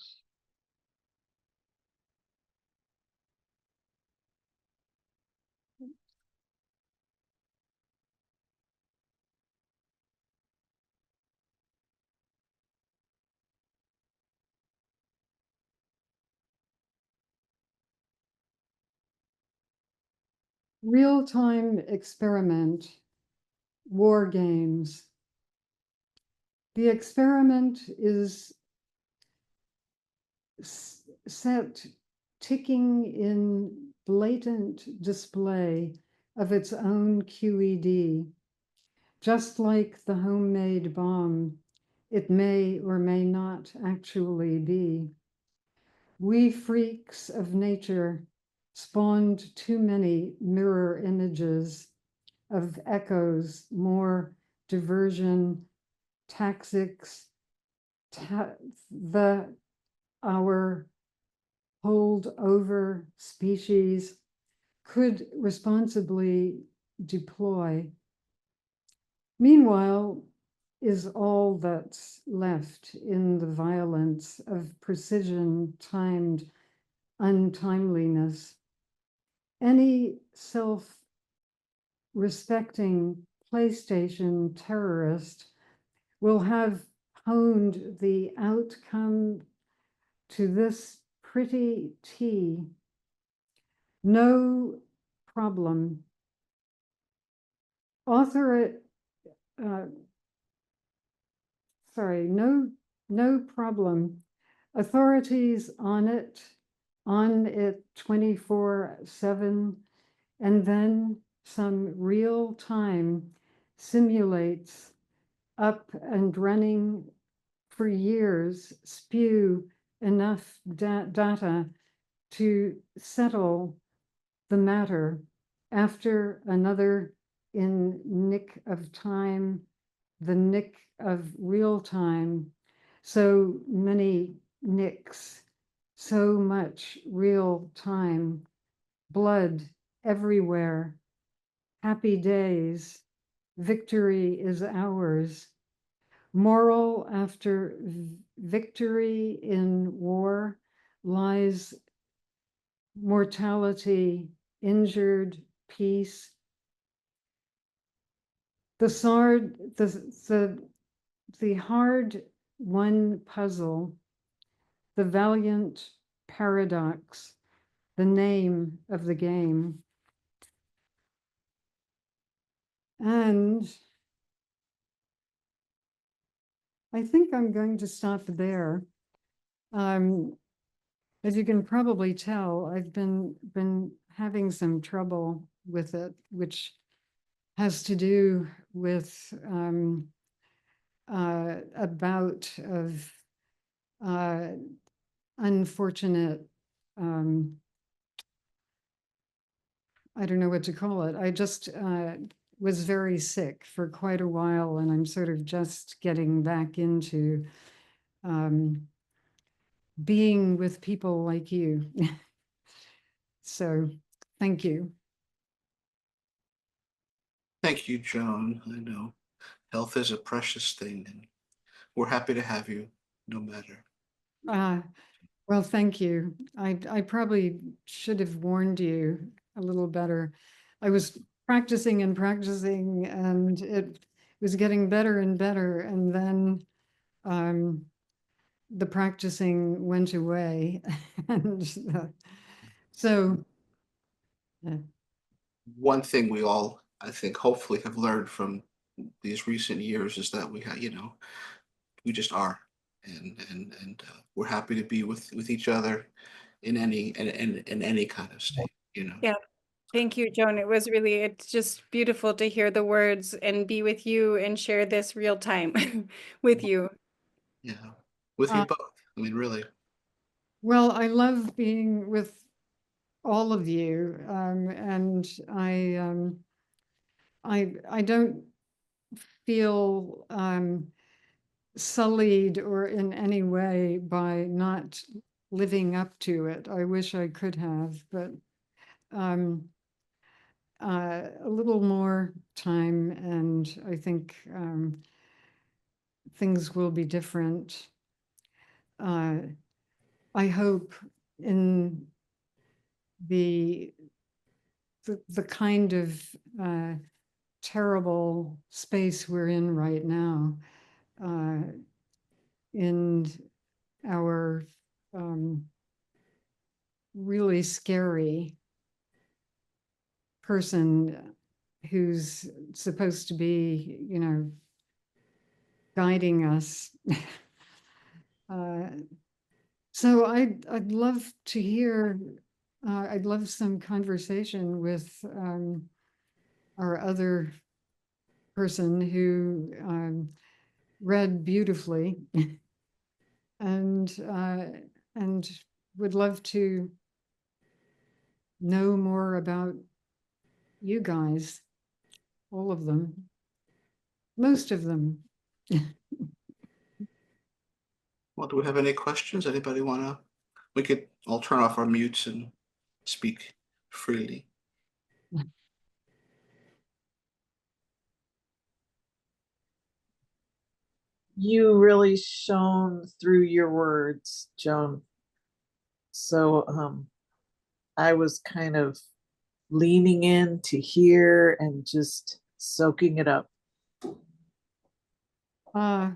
Speaker 5: real-time experiment, war games. The experiment is set ticking in blatant display of its own QED. Just like the homemade bomb, it may or may not actually be. We freaks of nature spawned too many mirror images of echoes, more diversion, taxics, our holdover species could responsibly deploy. Meanwhile, is all that's left in the violence of precision-timed untimeliness. Any self-respecting PlayStation terrorist will have honed the outcome to this pretty T. No problem. No problem. Authorities on it 24/7, and then some real time simulates up and running for years, spew enough data to settle the matter after another in nick of time, the nick of real time, so many nicks, so much real time, blood everywhere, happy days, victory is ours. Moral after victory in war lies mortality, injured, peace. The sword, the hard won puzzle, the valiant paradox, the name of the game. And I think I'm going to stop there. As you can probably tell, I've been having some trouble with it, which has to do with a bout of unfortunate, I don't know what to call it. I just was very sick for quite a while, and I'm sort of just getting back into being with people like you. So thank you.
Speaker 1: Thank you, Joan. I know health is a precious thing, and we're happy to have you no matter.
Speaker 5: Well, thank you. I probably should have warned you a little better. I was practicing and practicing, and it was getting better and better. And then the practicing went away. And so,
Speaker 1: One thing we all, I think, hopefully have learned from these recent years is that we have, we just are, and we're happy to be with each other in any kind of state.
Speaker 4: Yeah. Thank you, Joan. It's just beautiful to hear the words and be with you and share this real time with you.
Speaker 1: Yeah, with you both. I mean, really.
Speaker 5: well, I love being with all of you, and I don't feel sullied or in any way by not living up to it. I wish I could have, but a little more time, and I think things will be different. I hope in the kind of terrible space we're in right now, in our really scary person who's supposed to be, guiding us. So I'd love to hear, I'd love some conversation with our other person who read beautifully and would love to know more about you guys, all of them, most of them.
Speaker 1: Well, do we have any questions? Anybody we could all turn off our mutes and speak freely.
Speaker 6: You really shone through your words, Joan. So I was kind of leaning in to hear and just soaking it up.
Speaker 5: Well,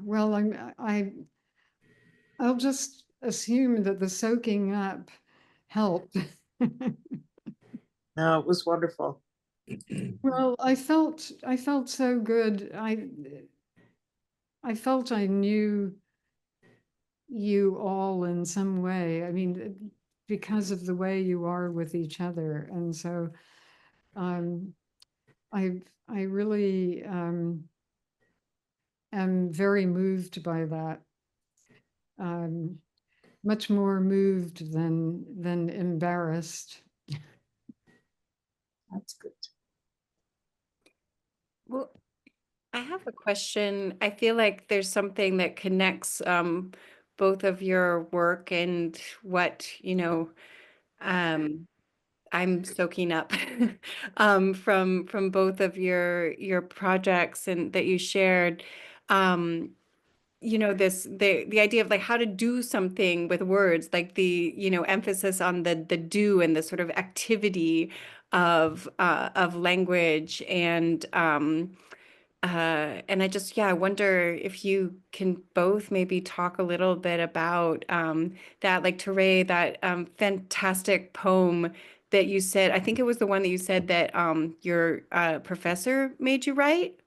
Speaker 5: I'll just assume that the soaking up helped.
Speaker 6: No, it was wonderful.
Speaker 5: Well, I felt so good. I felt I knew you all in some way. I mean, because of the way you are with each other, and so I really am very moved by that. Much more moved than embarrassed.
Speaker 6: That's good.
Speaker 4: Well, I have a question. I feel like there's something that connects both of your work and what, I'm soaking up from both of your projects and that you shared. The idea of like how to do something with words, like the emphasis on the do and the sort of activity of language and And I just, yeah, I wonder if you can both maybe talk a little bit about that, like Teré, that fantastic poem that you said. I think it was the one that you said that your professor made you write.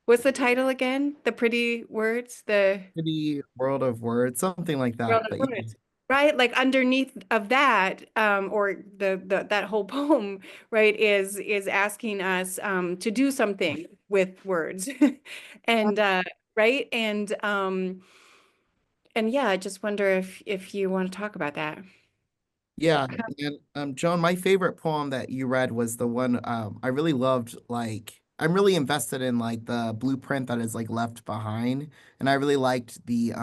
Speaker 4: What's the title again? The pretty words, the
Speaker 3: Pretty world of words, something like
Speaker 4: world
Speaker 3: that.
Speaker 4: of
Speaker 3: But yeah,
Speaker 4: words, right? Like underneath of that, or the that whole poem, right, is asking us to do something with words, and right, and yeah, I just wonder if you want to talk about that.
Speaker 3: yeah. And Joan, my favorite poem that you read was the one I really loved. Like, I'm really invested in like the blueprint that is like left behind, and I really liked the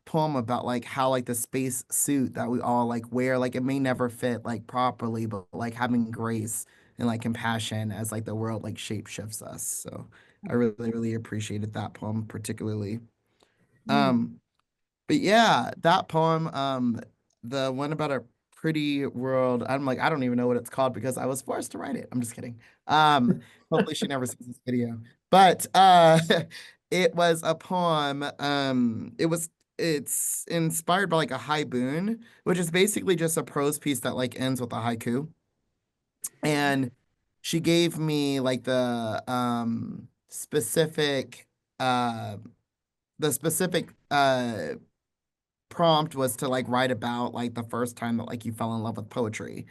Speaker 3: poem about like how like the space suit that we all like wear, like it may never fit like properly, but like having grace and like compassion as like the world like shape shifts us. So I really appreciated that poem particularly.
Speaker 5: Mm.
Speaker 3: Um, but yeah, that poem, the one about a pretty world, I'm like, I don't even know what it's called because I was forced to write it. I'm just kidding. Hopefully she never sees this video. But it was a poem. It's inspired by like a haibun, which is basically just a prose piece that like ends with a haiku. And she gave me like uh the specific prompt was to like write about like the first time that like you fell in love with poetry.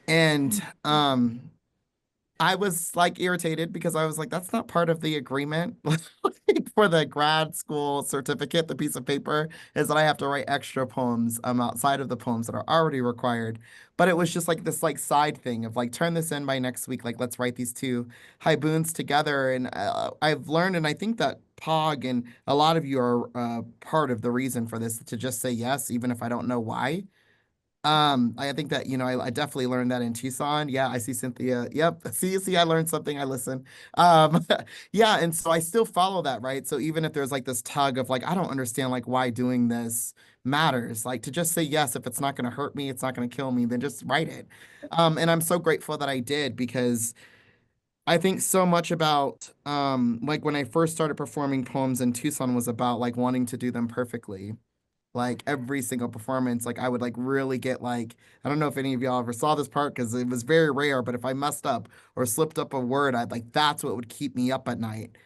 Speaker 3: And I was like irritated because I was like, that's not part of the agreement. Like, for the grad school certificate, the piece of paper is that I have to write extra poems outside of the poems that are already required. But it was just like this like side thing of like turn this in by next week. Like let's write these two haibuns together. And I've learned, and I think that POG and a lot of you are part of the reason for this to just say yes, even if I don't know why. I think that, I definitely learned that in Tucson. Yeah, I see Cynthia. Yep. See, I learned something. I listen. Um, yeah, and so I still follow that, right? So even if there's like this tug of like, I don't understand like why doing this matters, like to just say yes, if it's not going to hurt me, it's not going to kill me, then just write it. And I'm so grateful that I did because I think so much about like when I first started performing poems in Tucson was about like wanting to do them perfectly, like every single performance. Like I would like really get like, I don't know if any of y'all ever saw this part because it was very rare, but if I messed up or slipped up a word, I'd like that's what would keep me up at night.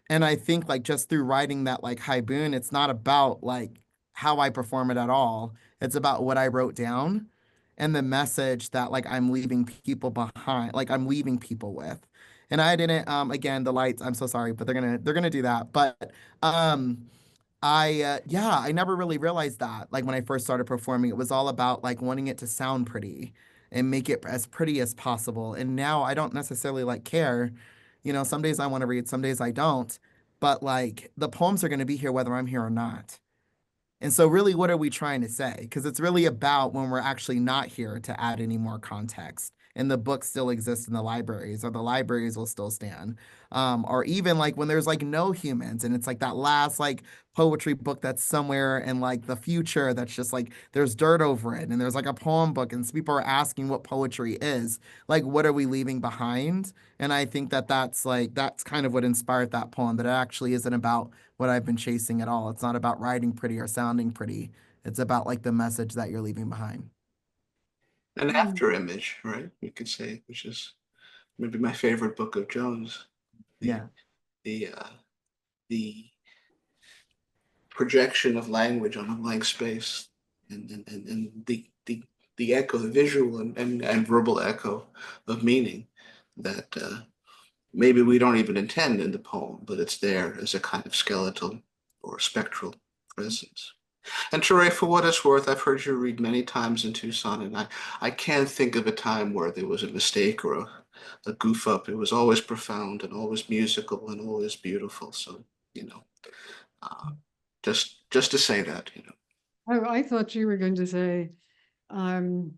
Speaker 3: And I think like just through writing that like haibun, it's not about like how I perform it at all. It's about what I wrote down and the message that like I'm leaving people behind, like I'm leaving people with. And I didn't again, the lights, I'm so sorry, but they're gonna do that. But um yeah, I never really realized that. Like when I first started performing, it was all about like wanting it to sound pretty and make it as pretty as possible. And now I don't necessarily like care. Some days I want to read, some days I don't. But like the poems are going to be here whether I'm here or not. And so, really, what are we trying to say? Because it's really about when we're actually not here to add any more context. And the books still exist in the libraries, or the libraries will still stand. Or even like when there's like no humans, and it's like that last like poetry book that's somewhere in like the future that's just like there's dirt over it, and there's like a poem book, and people are asking what poetry is. Like, what are we leaving behind? And I think that that's kind of what inspired that poem, that it actually isn't about what I've been chasing at all. It's not about writing pretty or sounding pretty. It's about like the message that you're leaving behind.
Speaker 1: An
Speaker 5: Mm.
Speaker 1: after image, right? You could say, which is maybe my favorite book of Joan's. The
Speaker 3: Yeah.
Speaker 1: the uh, the projection of language on a blank space, and the echo, the visual and verbal echo of meaning that maybe we don't even intend in the poem, but it's there as a kind of skeletal or spectral presence. And Teré, for what it's worth, I've heard you read many times in Tucson, and I can't think of a time where there was a mistake or a goof up. It was always profound and always musical and always beautiful. So, you know, uh, just to say that.
Speaker 5: Oh, I thought you were going to say um,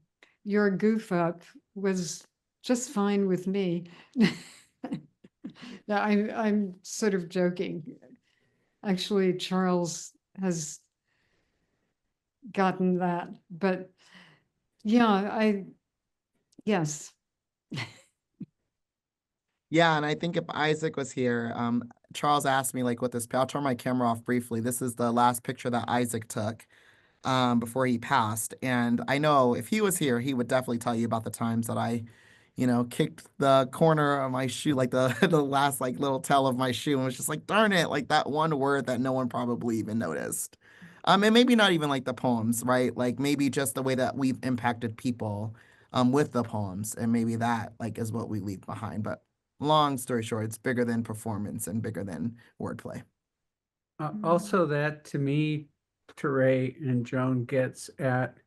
Speaker 5: your goof up was just fine with me. No, I'm sort of joking. Actually, Charles has gotten that, but yeah, yes.
Speaker 3: Yeah, and I think if Isaac was here, Charles asked me like what this. I'll turn my camera off briefly. This is the last picture that Isaac took before he passed. And I know if he was here, he would definitely tell you about the times that I, kicked the corner of my shoe, like the the last like little tail of my shoe, and was just like, darn it, like that one word that no one probably even noticed. And maybe not even like the poems, right? Like maybe just the way that we've impacted people with the poems, and maybe that like is what we leave behind. But long story short, it's bigger than performance and bigger than wordplay.
Speaker 2: Also, that to me, Teray and Joan gets at,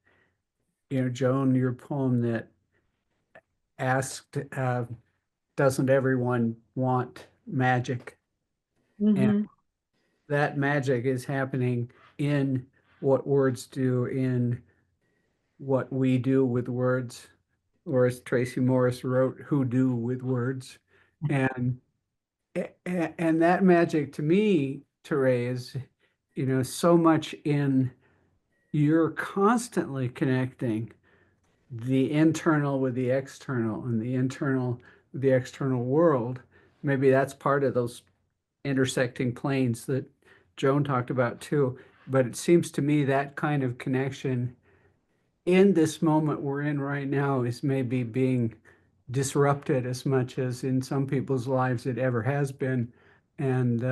Speaker 2: Joan, your poem that asked, doesn't everyone want magic? And that magic is happening in what words do, in what we do with words, or as Tracy Morris wrote, who do with words. And and that magic to me, Teray, is, so much in you're constantly connecting the internal with the external and the internal with the external world. Maybe that's part of those intersecting planes that Joan talked about too. But it seems to me that kind of connection in this moment we're in right now is maybe being disrupted as much as in some people's lives it ever has been, and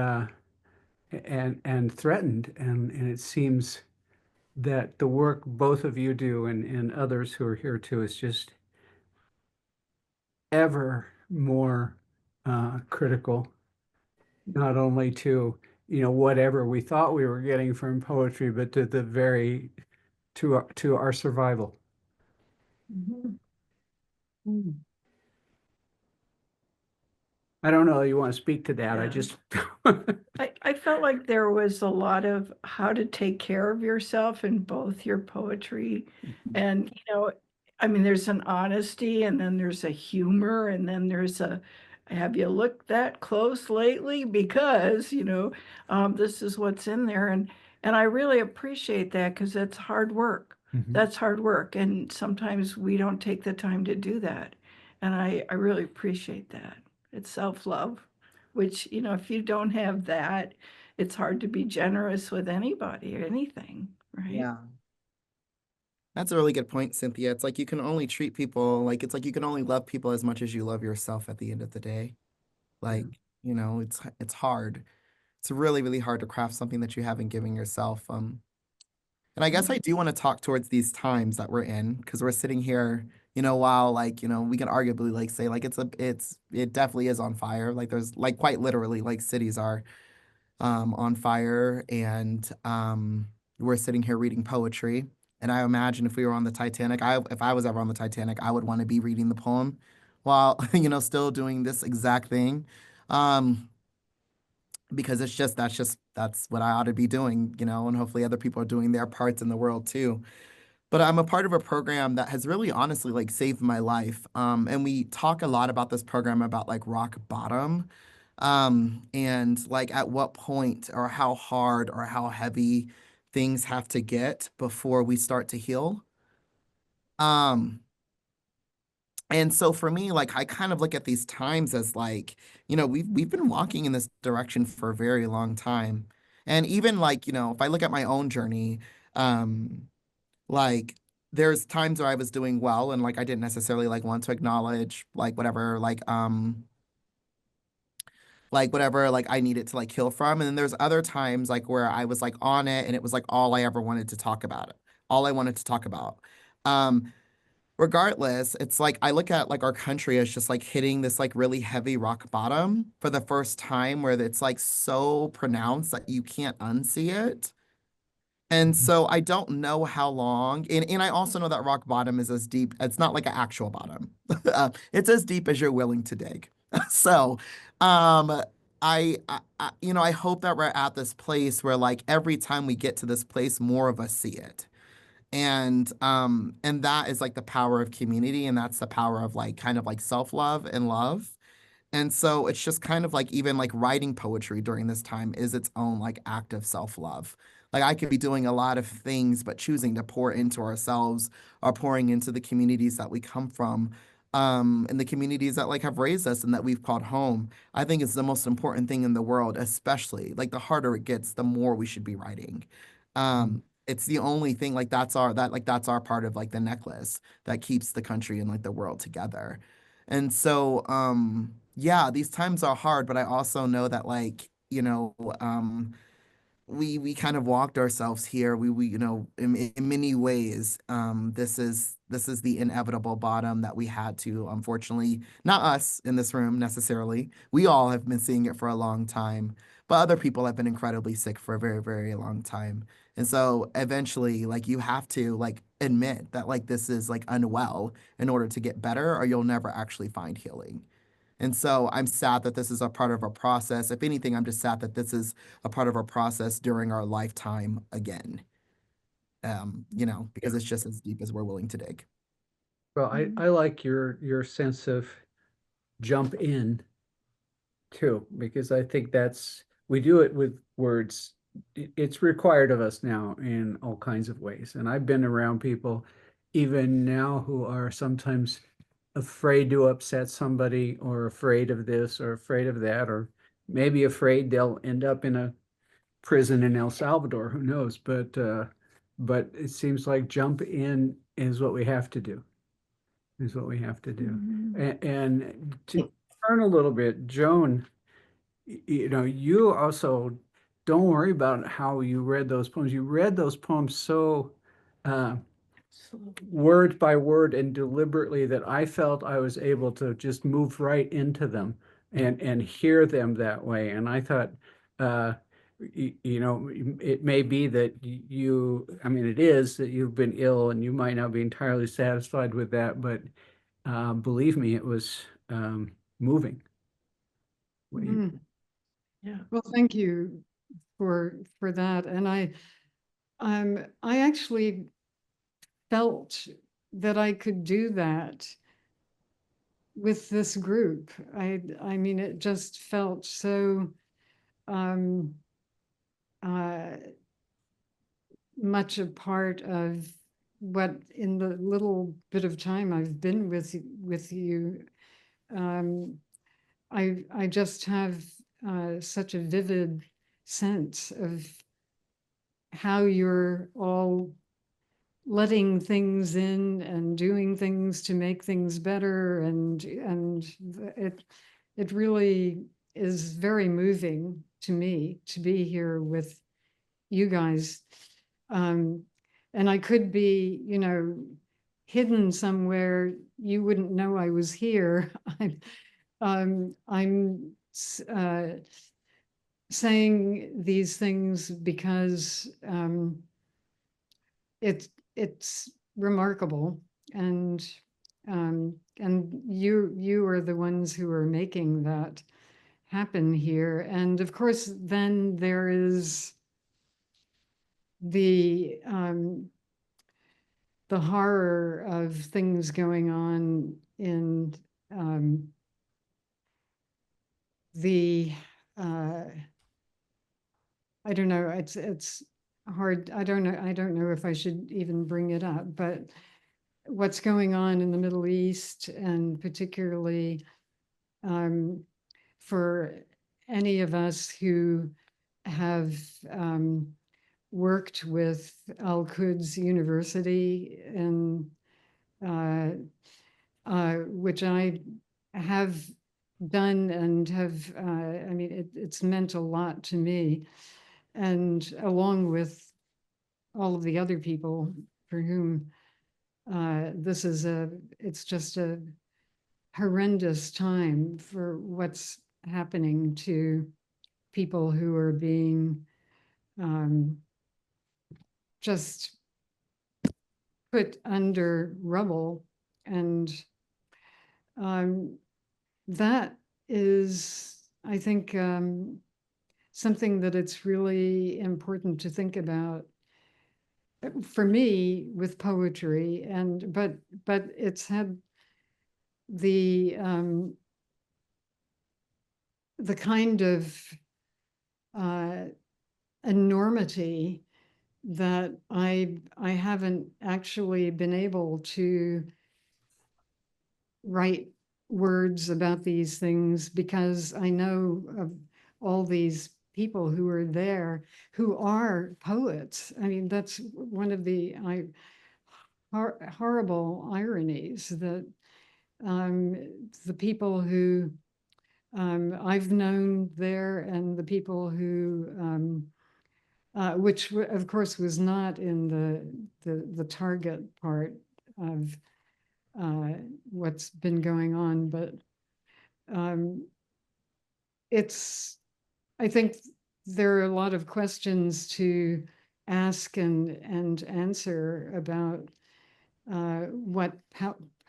Speaker 2: and threatened. And it seems that the work both of you do and others who are here too is just ever more critical, not only to, whatever we thought we were getting from poetry, but to the very to our survival. I don't know, you want to speak to that? I
Speaker 7: Yeah.
Speaker 2: just
Speaker 7: I felt like there was a lot of how to take care of yourself in both your poetry. And, I mean, there's an honesty and then there's a humor and then there's a, have you looked that close lately? Because, this is what's in there. And I really appreciate that because that's hard work. That's hard work. And sometimes we don't take the time to do that. And I really appreciate that. It's self-love, which, if you don't have that, it's hard to be generous with anybody or anything, right?
Speaker 3: Yeah. That's a really good point, Cynthia. It's like you can only treat people like it's like you can only love people as much as you love yourself at the end of the day. Like, it's hard. It's really, really hard to craft something that you haven't given yourself. And I guess I do want to talk towards these times that we're in because we're sitting here, while like, we can arguably like say like it definitely is on fire. Like there's like quite literally like cities are on fire, and we're sitting here reading poetry. And I imagine if we were on the Titanic, if I was ever on the Titanic, I would want to be reading the poem while, still doing this exact thing. Because that's what I ought to be doing, and hopefully other people are doing their parts in the world too. But I'm a part of a program that has really honestly like saved my life. And we talk a lot about this program about like rock bottom. And like at what point or how hard or how heavy things have to get before we start to heal. Um, and so for me, like I kind of look at these times as like, we've been walking in this direction for a very long time. And even like, if I look at my own journey, like there's times where I was doing well and like I didn't necessarily like want to acknowledge like whatever like I needed to like heal from. And then there's other times like where I was like on it and it was like all I ever wanted to talk about it. All I wanted to talk about. Um, Regardless, it's like I look at like our country as just like hitting this like really heavy rock bottom for the first time where it's like so pronounced that you can't unsee it. And so I don't know how long, and I also know that rock bottom is as deep, it's not like an actual bottom. It's as deep as you're willing to dig. So, um, I hope that we're at this place where like every time we get to this place, more of us see it. And that is like the power of community, and that's the power of like kind of like self-love and love. And so it's just kind of like even like writing poetry during this time is its own like act of self-love. Like I could be doing a lot of things, but choosing to pour into ourselves or pouring into the communities that we come from in the communities that like have raised us and that we've called home. I think it's the most important thing in the world, especially like the harder it gets, the more we should be writing. It's the only thing like that's our part of like the necklace that keeps the country and like the world together. And so yeah, these times are hard, but I also know that like, we kind of walked ourselves here. We in many ways, this is the inevitable bottom that we had to, unfortunately, not us in this room necessarily. We all have been seeing it for a long time, but other people have been incredibly sick for a very, very long time. And so eventually, like you have to like admit that like this is like unwell in order to get better, or you'll never actually find healing. And so I'm sad that this is a part of our process. If anything, I'm just sad that this is a part of our process during our lifetime again. Because it's just as deep as we're willing to dig.
Speaker 2: Well, I like your sense of jump in too, because I think we do it with words. It's required of us now in all kinds of ways. And I've been around people even now who are sometimes afraid to upset somebody, or afraid of this or afraid of that, or maybe afraid they'll end up in a prison in El Salvador, who knows? But it seems like jump in is what we have to do, is what we have to do. And to turn a little bit, Joan, you also don't worry about how you read those poems. You read those poems so word by word and deliberately that I felt I was able to just move right into them and hear them that way. And I thought, it may be that it is that you've been ill and you might not be entirely satisfied with that, but believe me, it was moving.
Speaker 7: Yeah.
Speaker 5: Well, thank you for that. And I actually felt that I could do that with this group. I mean, it just felt so much a part of what, in the little bit of time I've been with you, I just have such a vivid sense of how you're all letting things in and doing things to make things better, and it really is very moving to me to be here with you guys. And I could be, hidden somewhere. You wouldn't know I was here. I'm saying these things because it's remarkable, and you are the ones who are making that happen here. And of course, then there is the horror of things going on in the I don't know, it's hard. I don't know if I should even bring it up, but what's going on in the Middle East, and particularly for any of us who have worked with Al-Quds University, and which I have done and have, it's meant a lot to me. And along with all of the other people for whom it's just a horrendous time for what's happening to people who are being just put under rubble. And that is, I think, something that it's really important to think about for me with poetry. And but it's had the kind of enormity that I haven't actually been able to write words about these things because I know of all these people who are there who are poets. I mean, that's one of the horrible ironies that the people who I've known there and the people who, which of course was not in the target part of what's been going on, but I think there are a lot of questions to ask and answer about what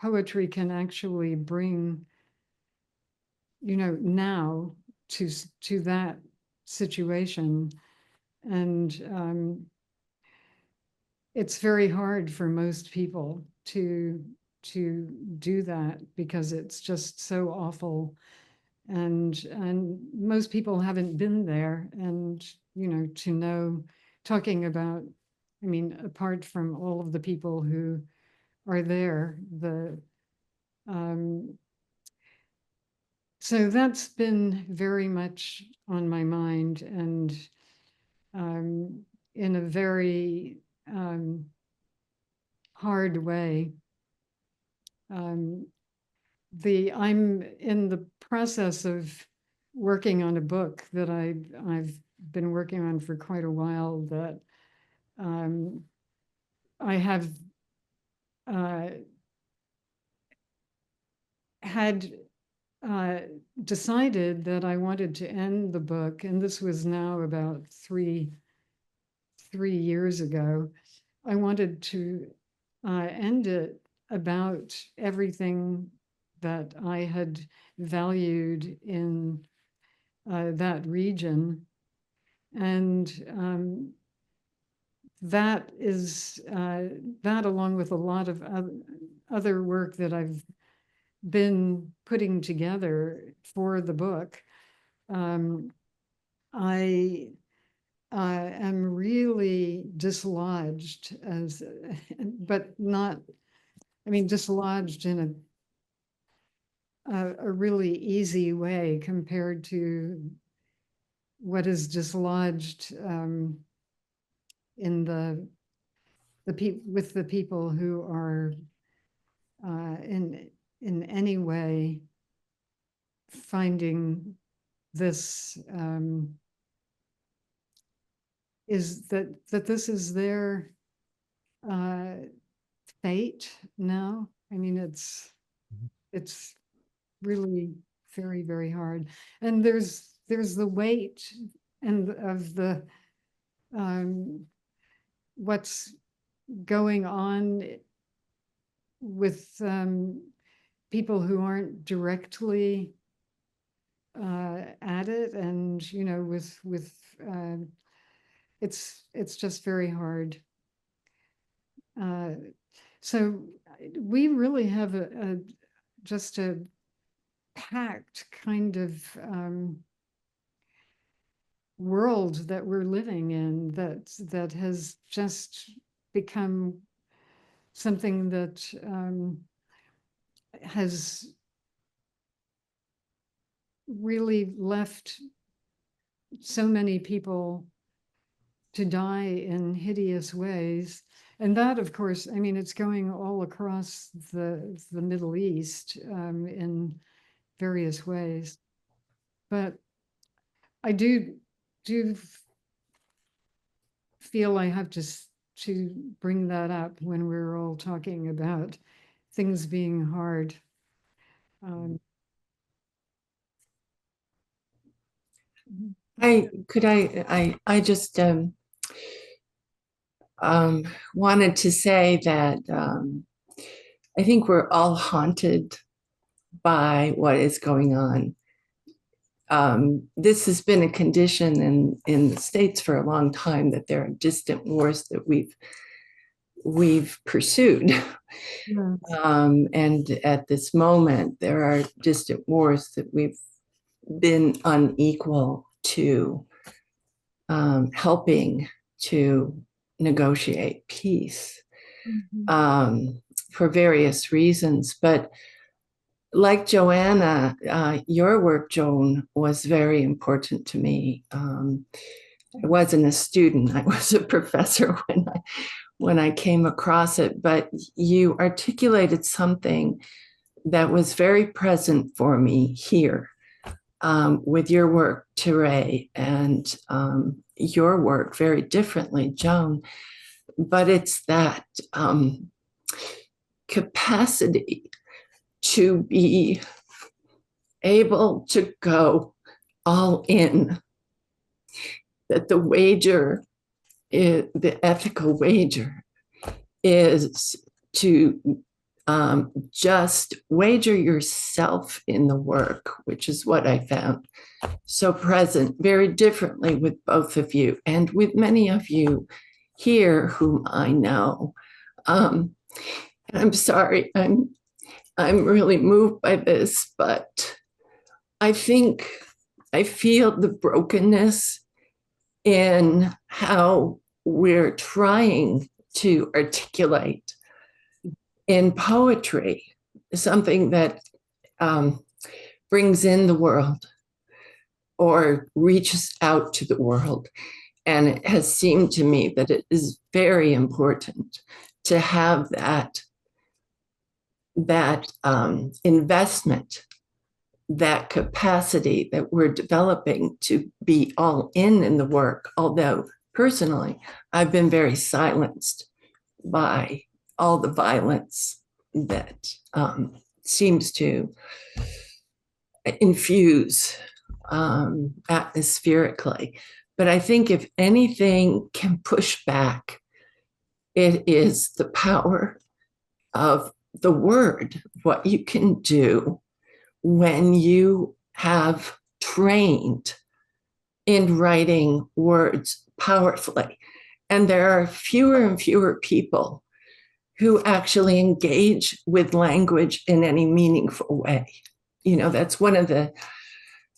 Speaker 5: poetry can actually bring, now to that situation. And it's very hard for most people to do that because it's just so awful. And most people haven't been there, and to know, talking about, I mean, apart from all of the people who are there, so that's been very much on my mind, and in a very hard way. I'm in the process of working on a book that I've been working on for quite a while, that I have had decided that I wanted to end the book, and this was now about three years ago. I wanted to end it about everything that I had valued in that region. And that is, that along with a lot of other work that I've been putting together for the book, I am really dislodged but not, I mean, dislodged in a really easy way compared to what is dislodged in with the people who are in any way finding this, is that this is their fate now. I mean, it's really very, very hard. And there's the weight and of the what's going on with people who aren't directly at it, and with it's just very hard. So we really have just a packed kind of world that we're living in, that has just become something that has really left so many people to die in hideous ways. And that, of course, I mean, it's going all across the Middle East in various ways. But I do feel I have to bring that up when we're all talking about things being hard.
Speaker 8: I just wanted to say that I think we're all haunted by what is going on. This has been a condition in the States for a long time, that there are distant wars that we've pursued.
Speaker 5: Yeah.
Speaker 8: And at this moment, there are distant wars that we've been unequal to helping to negotiate peace for various reasons. But like Johanna, your work, Joan, was very important to me. I wasn't a student; I was a professor when I came across it. But you articulated something that was very present for me here with your work, Teré, and your work very differently, Joan. But it's that capacity to be able to go all in, that the wager, the ethical wager, is to just wager yourself in the work, which is what I found so present very differently with both of you and with many of you here whom I know. I'm sorry, I'm really moved by this, but I think I feel the brokenness in how we're trying to articulate in poetry something that brings in the world or reaches out to the world. And it has seemed to me that it is very important to have that investment, that capacity that we're developing to be all in the work. Although personally, I've been very silenced by all the violence that seems to infuse atmospherically. But I think if anything can push back, it is the power of the word, what you can do when you have trained in writing words powerfully. And there are fewer and fewer people who actually engage with language in any meaningful way. You know, that's one of the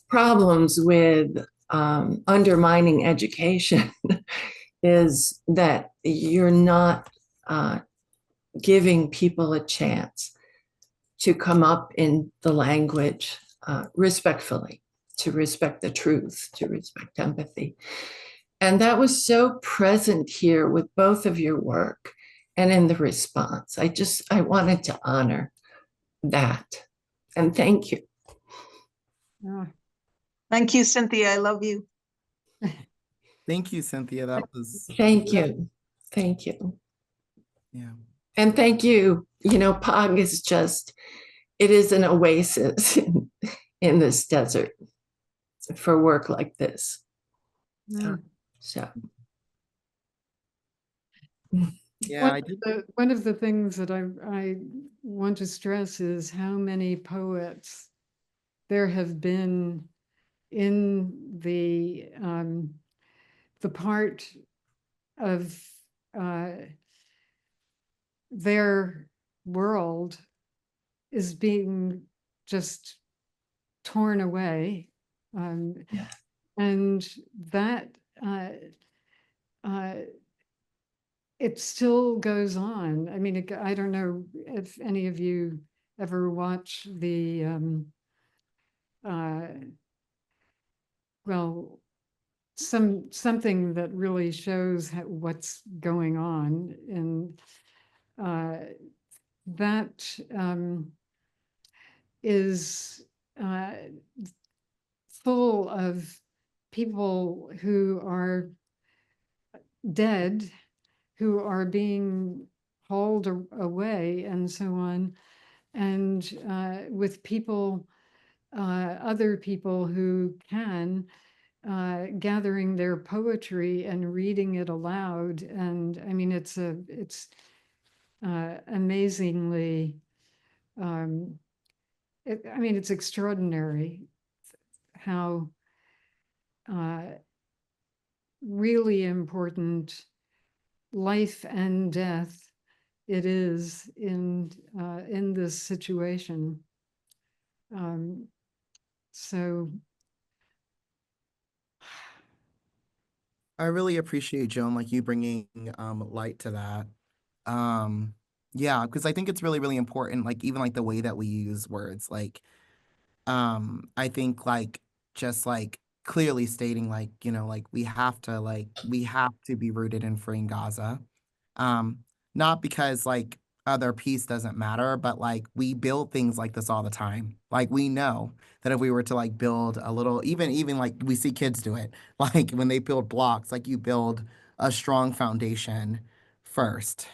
Speaker 8: problems with undermining education is that you're not giving people a chance to come up in the language respectfully, to respect the truth, to respect empathy. And that was so present here with both of your work and in the response. I wanted to honor that. And thank you.
Speaker 5: Oh,
Speaker 9: Thank you, Cynthia. I love you.
Speaker 3: Thank you, Cynthia. That was,
Speaker 8: Thank you. Thank you.
Speaker 3: yeah.
Speaker 8: And thank you. You know, POG is just, it is an oasis in this desert for work like this.
Speaker 5: yeah.
Speaker 8: So.
Speaker 3: Yeah, I did.
Speaker 5: One of the things that I want to stress is how many poets there have been in the part of their world is being just torn away.
Speaker 8: Yeah.
Speaker 5: And that it still goes on. I mean, I don't know if any of you ever watch the well, something that really shows what's going on, and that is full of people who are dead, who are being hauled away and so on, and with people, other people who can, gathering their poetry and reading it aloud. And I mean, it's amazingly, I mean, it's extraordinary how really important life and death it is in this situation. So
Speaker 3: I really appreciate, Joan, like you bringing light to that. Yeah, because I think it's really, really important, like even like the way that we use words. Like, I think like just like clearly stating like, like we have to be rooted in freeing Gaza. Um, Not because like other peace doesn't matter, but like we build things like this all the time. Like we know that if we were to like build a little, even like we see kids do it, like when they build blocks, like you build a strong foundation first,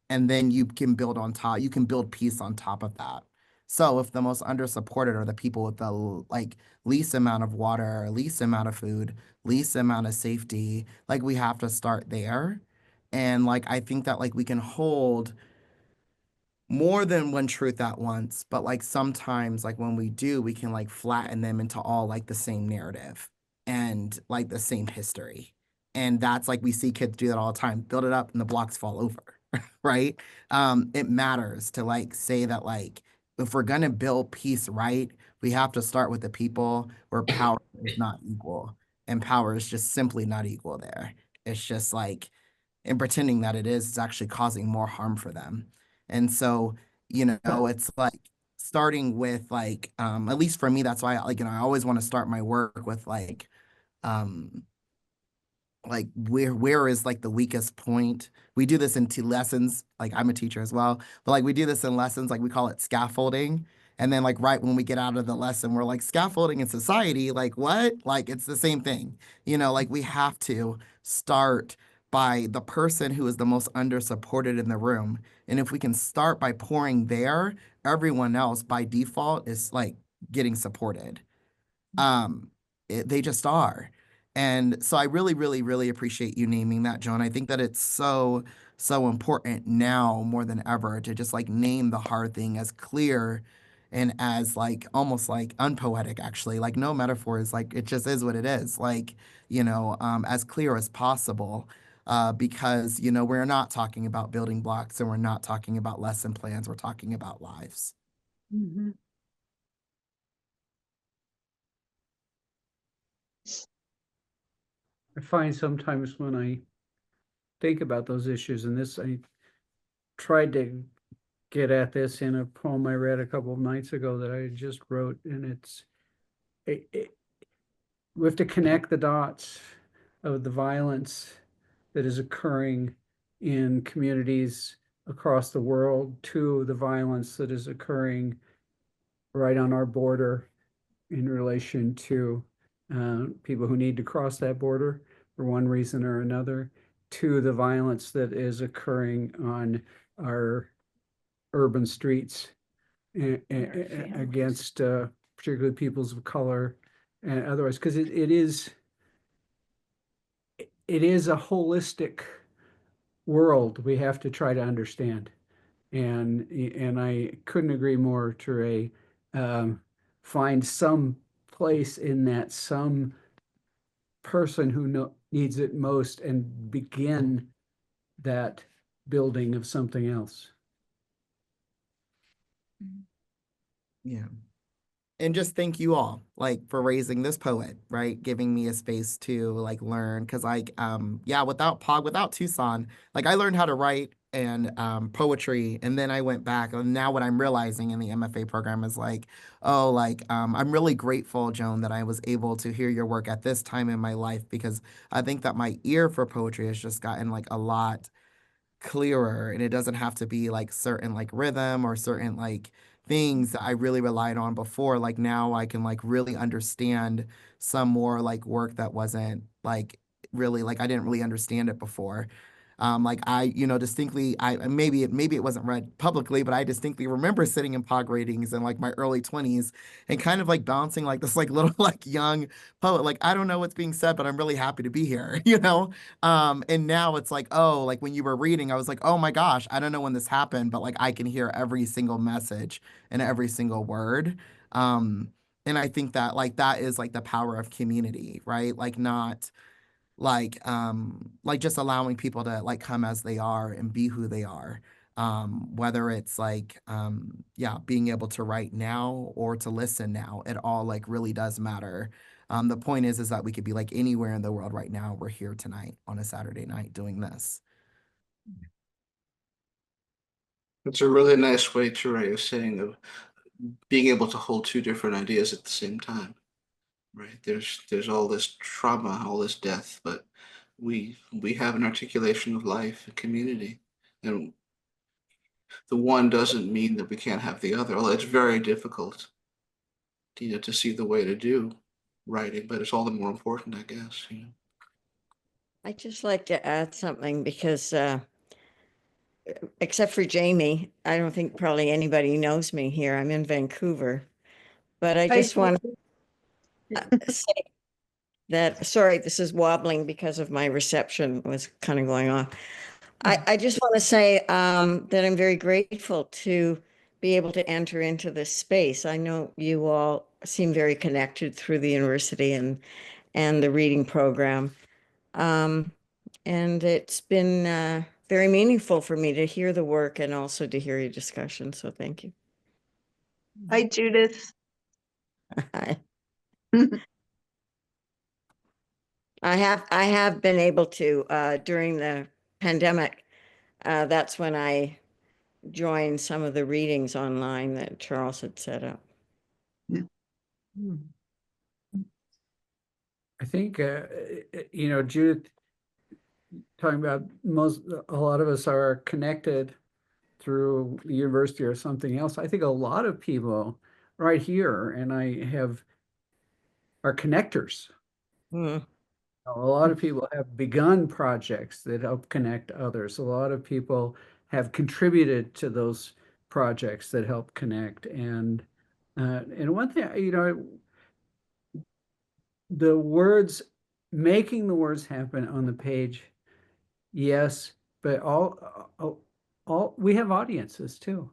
Speaker 3: and then you can build on top. You can build peace on top of that. So if the most under-supported are the people with the like least amount of water, least amount of food, least amount of safety, like we have to start there. And like I think that like we can hold more than one truth at once, but like sometimes like when we do, we can like flatten them into all like the same narrative and like the same history. And that's like we see kids do that all the time. Build it up and the blocks fall over, right? It matters to like say that like if we're gonna build peace right, we have to start with the people where power is not equal. And power is just simply not equal there. It's just like and pretending that it is actually causing more harm for them. And so, it's like starting with like, at least for me, that's why I always want to start my work with um, like where is like the weakest point. We do this in two lessons. Like I'm a teacher as well, but like we do this in lessons, like we call it scaffolding. And then like right when we get out of the lesson, we're like scaffolding in society, like what? Like it's the same thing. Like we have to start by the person who is the most under supported in the room. And if we can start by pouring there, everyone else by default is like getting supported. Um, they just are. And so I really, really, really appreciate you naming that, Joan. I think that it's so, so important now more than ever to just like name the hard thing as clear and as like almost like unpoetic, actually. Like no metaphors, like it just is what it is. Like, as clear as possible. Because, we're not talking about building blocks and we're not talking about lesson plans. We're talking about lives.
Speaker 5: Mhm.
Speaker 2: I find sometimes when I think about those issues, and this, I tried to get at this in a poem I read a couple of nights ago that I just wrote, and we have to connect the dots of the violence that is occurring in communities across the world to the violence that is occurring right on our border in relation to people who need to cross that border for one reason or another, to the violence that is occurring on our urban streets against particularly peoples of color and otherwise, because it is a holistic world we have to try to understand. And I couldn't agree more, Teray. Find some place in that, some person who needs it most, and begin that building of something else.
Speaker 3: Yeah. And just thank you all like for raising this poet, right, giving me a space to like learn because like yeah, without POG, without Tucson, like I learned how to write and poetry, and then I went back, and now what I'm realizing in the MFA program is like, oh, like I'm really grateful, Joan, that I was able to hear your work at this time in my life, because I think that my ear for poetry has just gotten like a lot clearer, and it doesn't have to be like certain like rhythm or certain like things that I really relied on before. Like now I can like really understand some more like work that wasn't like really like I didn't really understand it before. Like I, distinctly, maybe it wasn't read publicly, but I distinctly remember sitting in POG ratings in like my early 20s and kind of like bouncing like this like little like young poet. Like I don't know what's being said, but I'm really happy to be here, and now it's like, oh, like when you were reading, I was like, oh my gosh, I don't know when this happened, but like I can hear every single message and every single word. Um, and I think that like that is like the power of community, right? Like just allowing people to like come as they are and be who they are. Whether it's like yeah, being able to write now or to listen now, it all like really does matter. The point is that we could be like anywhere in the world right now. We're here tonight on a Saturday night doing this.
Speaker 1: It's a really nice way, Teré, of saying of being able to hold two different ideas at the same time, right? There's all this trauma, all this death, but we have an articulation of life and community, and the one doesn't mean that we can't have the other. Although it's very difficult, to see the way to do writing, but it's all the more important, I guess.
Speaker 10: I'd just like to add something because except for Jamie, I don't think probably anybody knows me here. I'm in Vancouver. But I just want to say that, sorry, this is wobbling because of my reception was kind of going off. I just want to say that I'm very grateful to be able to enter into this space. I know you all seem very connected through the university and the reading program. And it's been very meaningful for me to hear the work and also to hear your discussion. So thank you.
Speaker 9: Hi, Judith.
Speaker 10: I have been able to during the pandemic. That's when I joined some of the readings online that Charles had set up.
Speaker 2: I think, Judith, talking about a lot of us are connected through the university or something else. I think a lot of people right here, and are connectors.
Speaker 10: Mm.
Speaker 2: A lot of people have begun projects that help connect others. A lot of people have contributed to those projects that help connect. And one thing, the words, making the words happen on the page, yes, but all we have audiences too.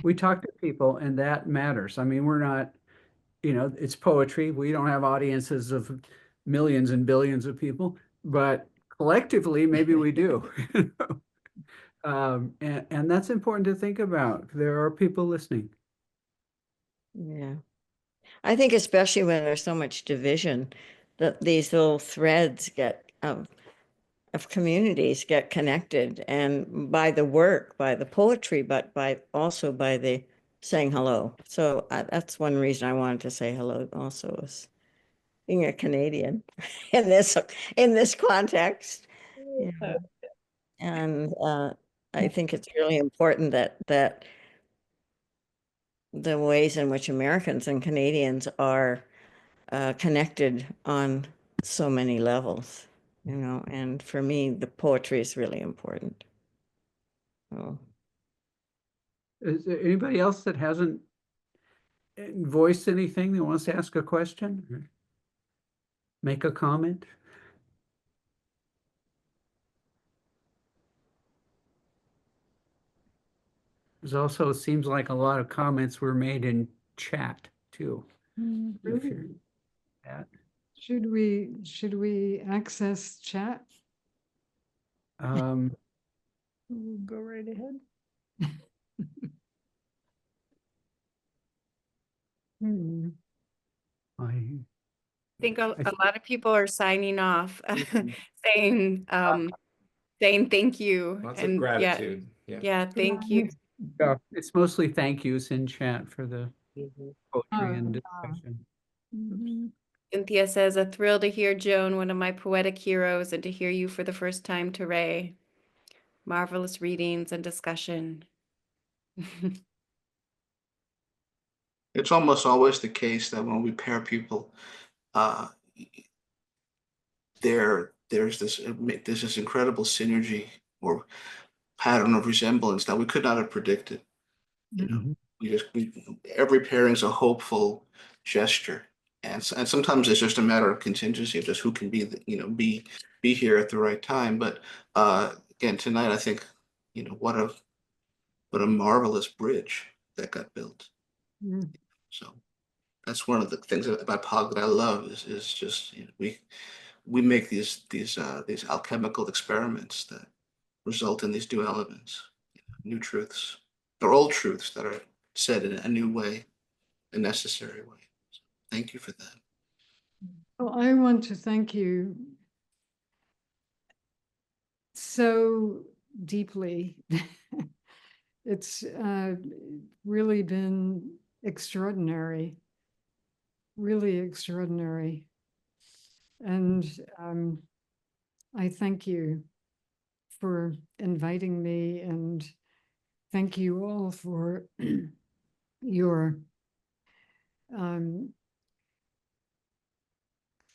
Speaker 2: We talk to people, and that matters. I mean, we're not, it's poetry. We don't have audiences of millions and billions of people, but collectively, maybe we do. And that's important to think about. There are people listening.
Speaker 10: Yeah. I think especially when there's so much division, that these little threads of communities get connected, and by the work, by the poetry, but also by the saying hello. So that's one reason I wanted to say hello also, is being a Canadian in this context. Yeah. And I think it's really important that the ways in which Americans and Canadians are connected on so many levels, and for me, the poetry is really important. Oh.
Speaker 2: Is there anybody else that hasn't voiced anything that wants to ask a question? Or make a comment? There's also, it seems like a lot of comments were made in chat too. If you're at,
Speaker 5: Should we access chat?
Speaker 7: Go right ahead.
Speaker 2: I
Speaker 4: think a
Speaker 2: think-
Speaker 4: lot of people are signing off, saying thank you.
Speaker 11: Lots
Speaker 4: and
Speaker 11: of gratitude.
Speaker 4: yeah, thank you.
Speaker 2: Yeah, it's mostly thank yous in chat for the poetry and
Speaker 5: Oh,
Speaker 2: discussion.
Speaker 4: Cynthia says, a thrill to hear Joan, one of my poetic heroes, and to hear you for the first time, Teré. Marvelous readings and discussion.
Speaker 1: It's almost always the case that when we pair people, there's this incredible synergy or pattern of resemblance that we could not have predicted. Every pairing is a hopeful gesture, and sometimes it's just a matter of contingency of just who can be here at the right time. But again, tonight I think what a marvelous bridge that got built. So that's one of the things about POG that I love is just we make these alchemical experiments that result in these new elements, new truths, or old truths that are said in a new way, a necessary way. So thank you for that.
Speaker 5: Well, I want to thank you so deeply it's really been extraordinary, really extraordinary. And I thank you for inviting me, and thank you all for your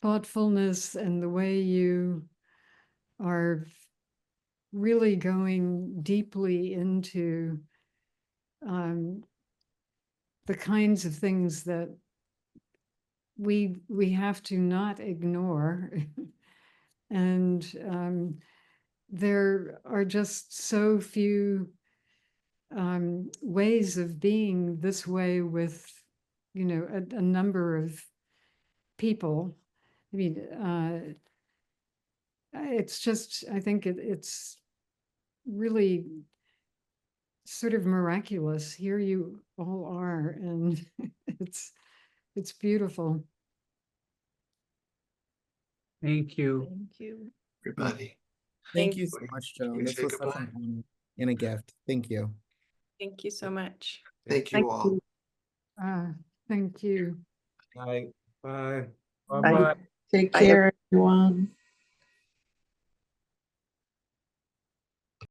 Speaker 5: thoughtfulness and the way you are really going deeply into the kinds of things that we have to not ignore. And there are just so few ways of being this way with, you know, a number of people. I mean, it's just, I think it's really sort of miraculous. Here you all are, and it's beautiful.
Speaker 2: Thank you.
Speaker 7: Thank you.
Speaker 1: Everybody.
Speaker 3: Thank
Speaker 4: Thank
Speaker 3: you so much, Joan. This
Speaker 1: Say
Speaker 3: was such
Speaker 1: goodbye.
Speaker 3: an honor and a gift. Thank you.
Speaker 4: Thank you so much.
Speaker 1: Thank you all.
Speaker 5: Thank you.
Speaker 2: Bye. Bye.
Speaker 9: Bye.
Speaker 2: Bye-bye.
Speaker 6: Take
Speaker 9: Bye.
Speaker 6: care, everyone.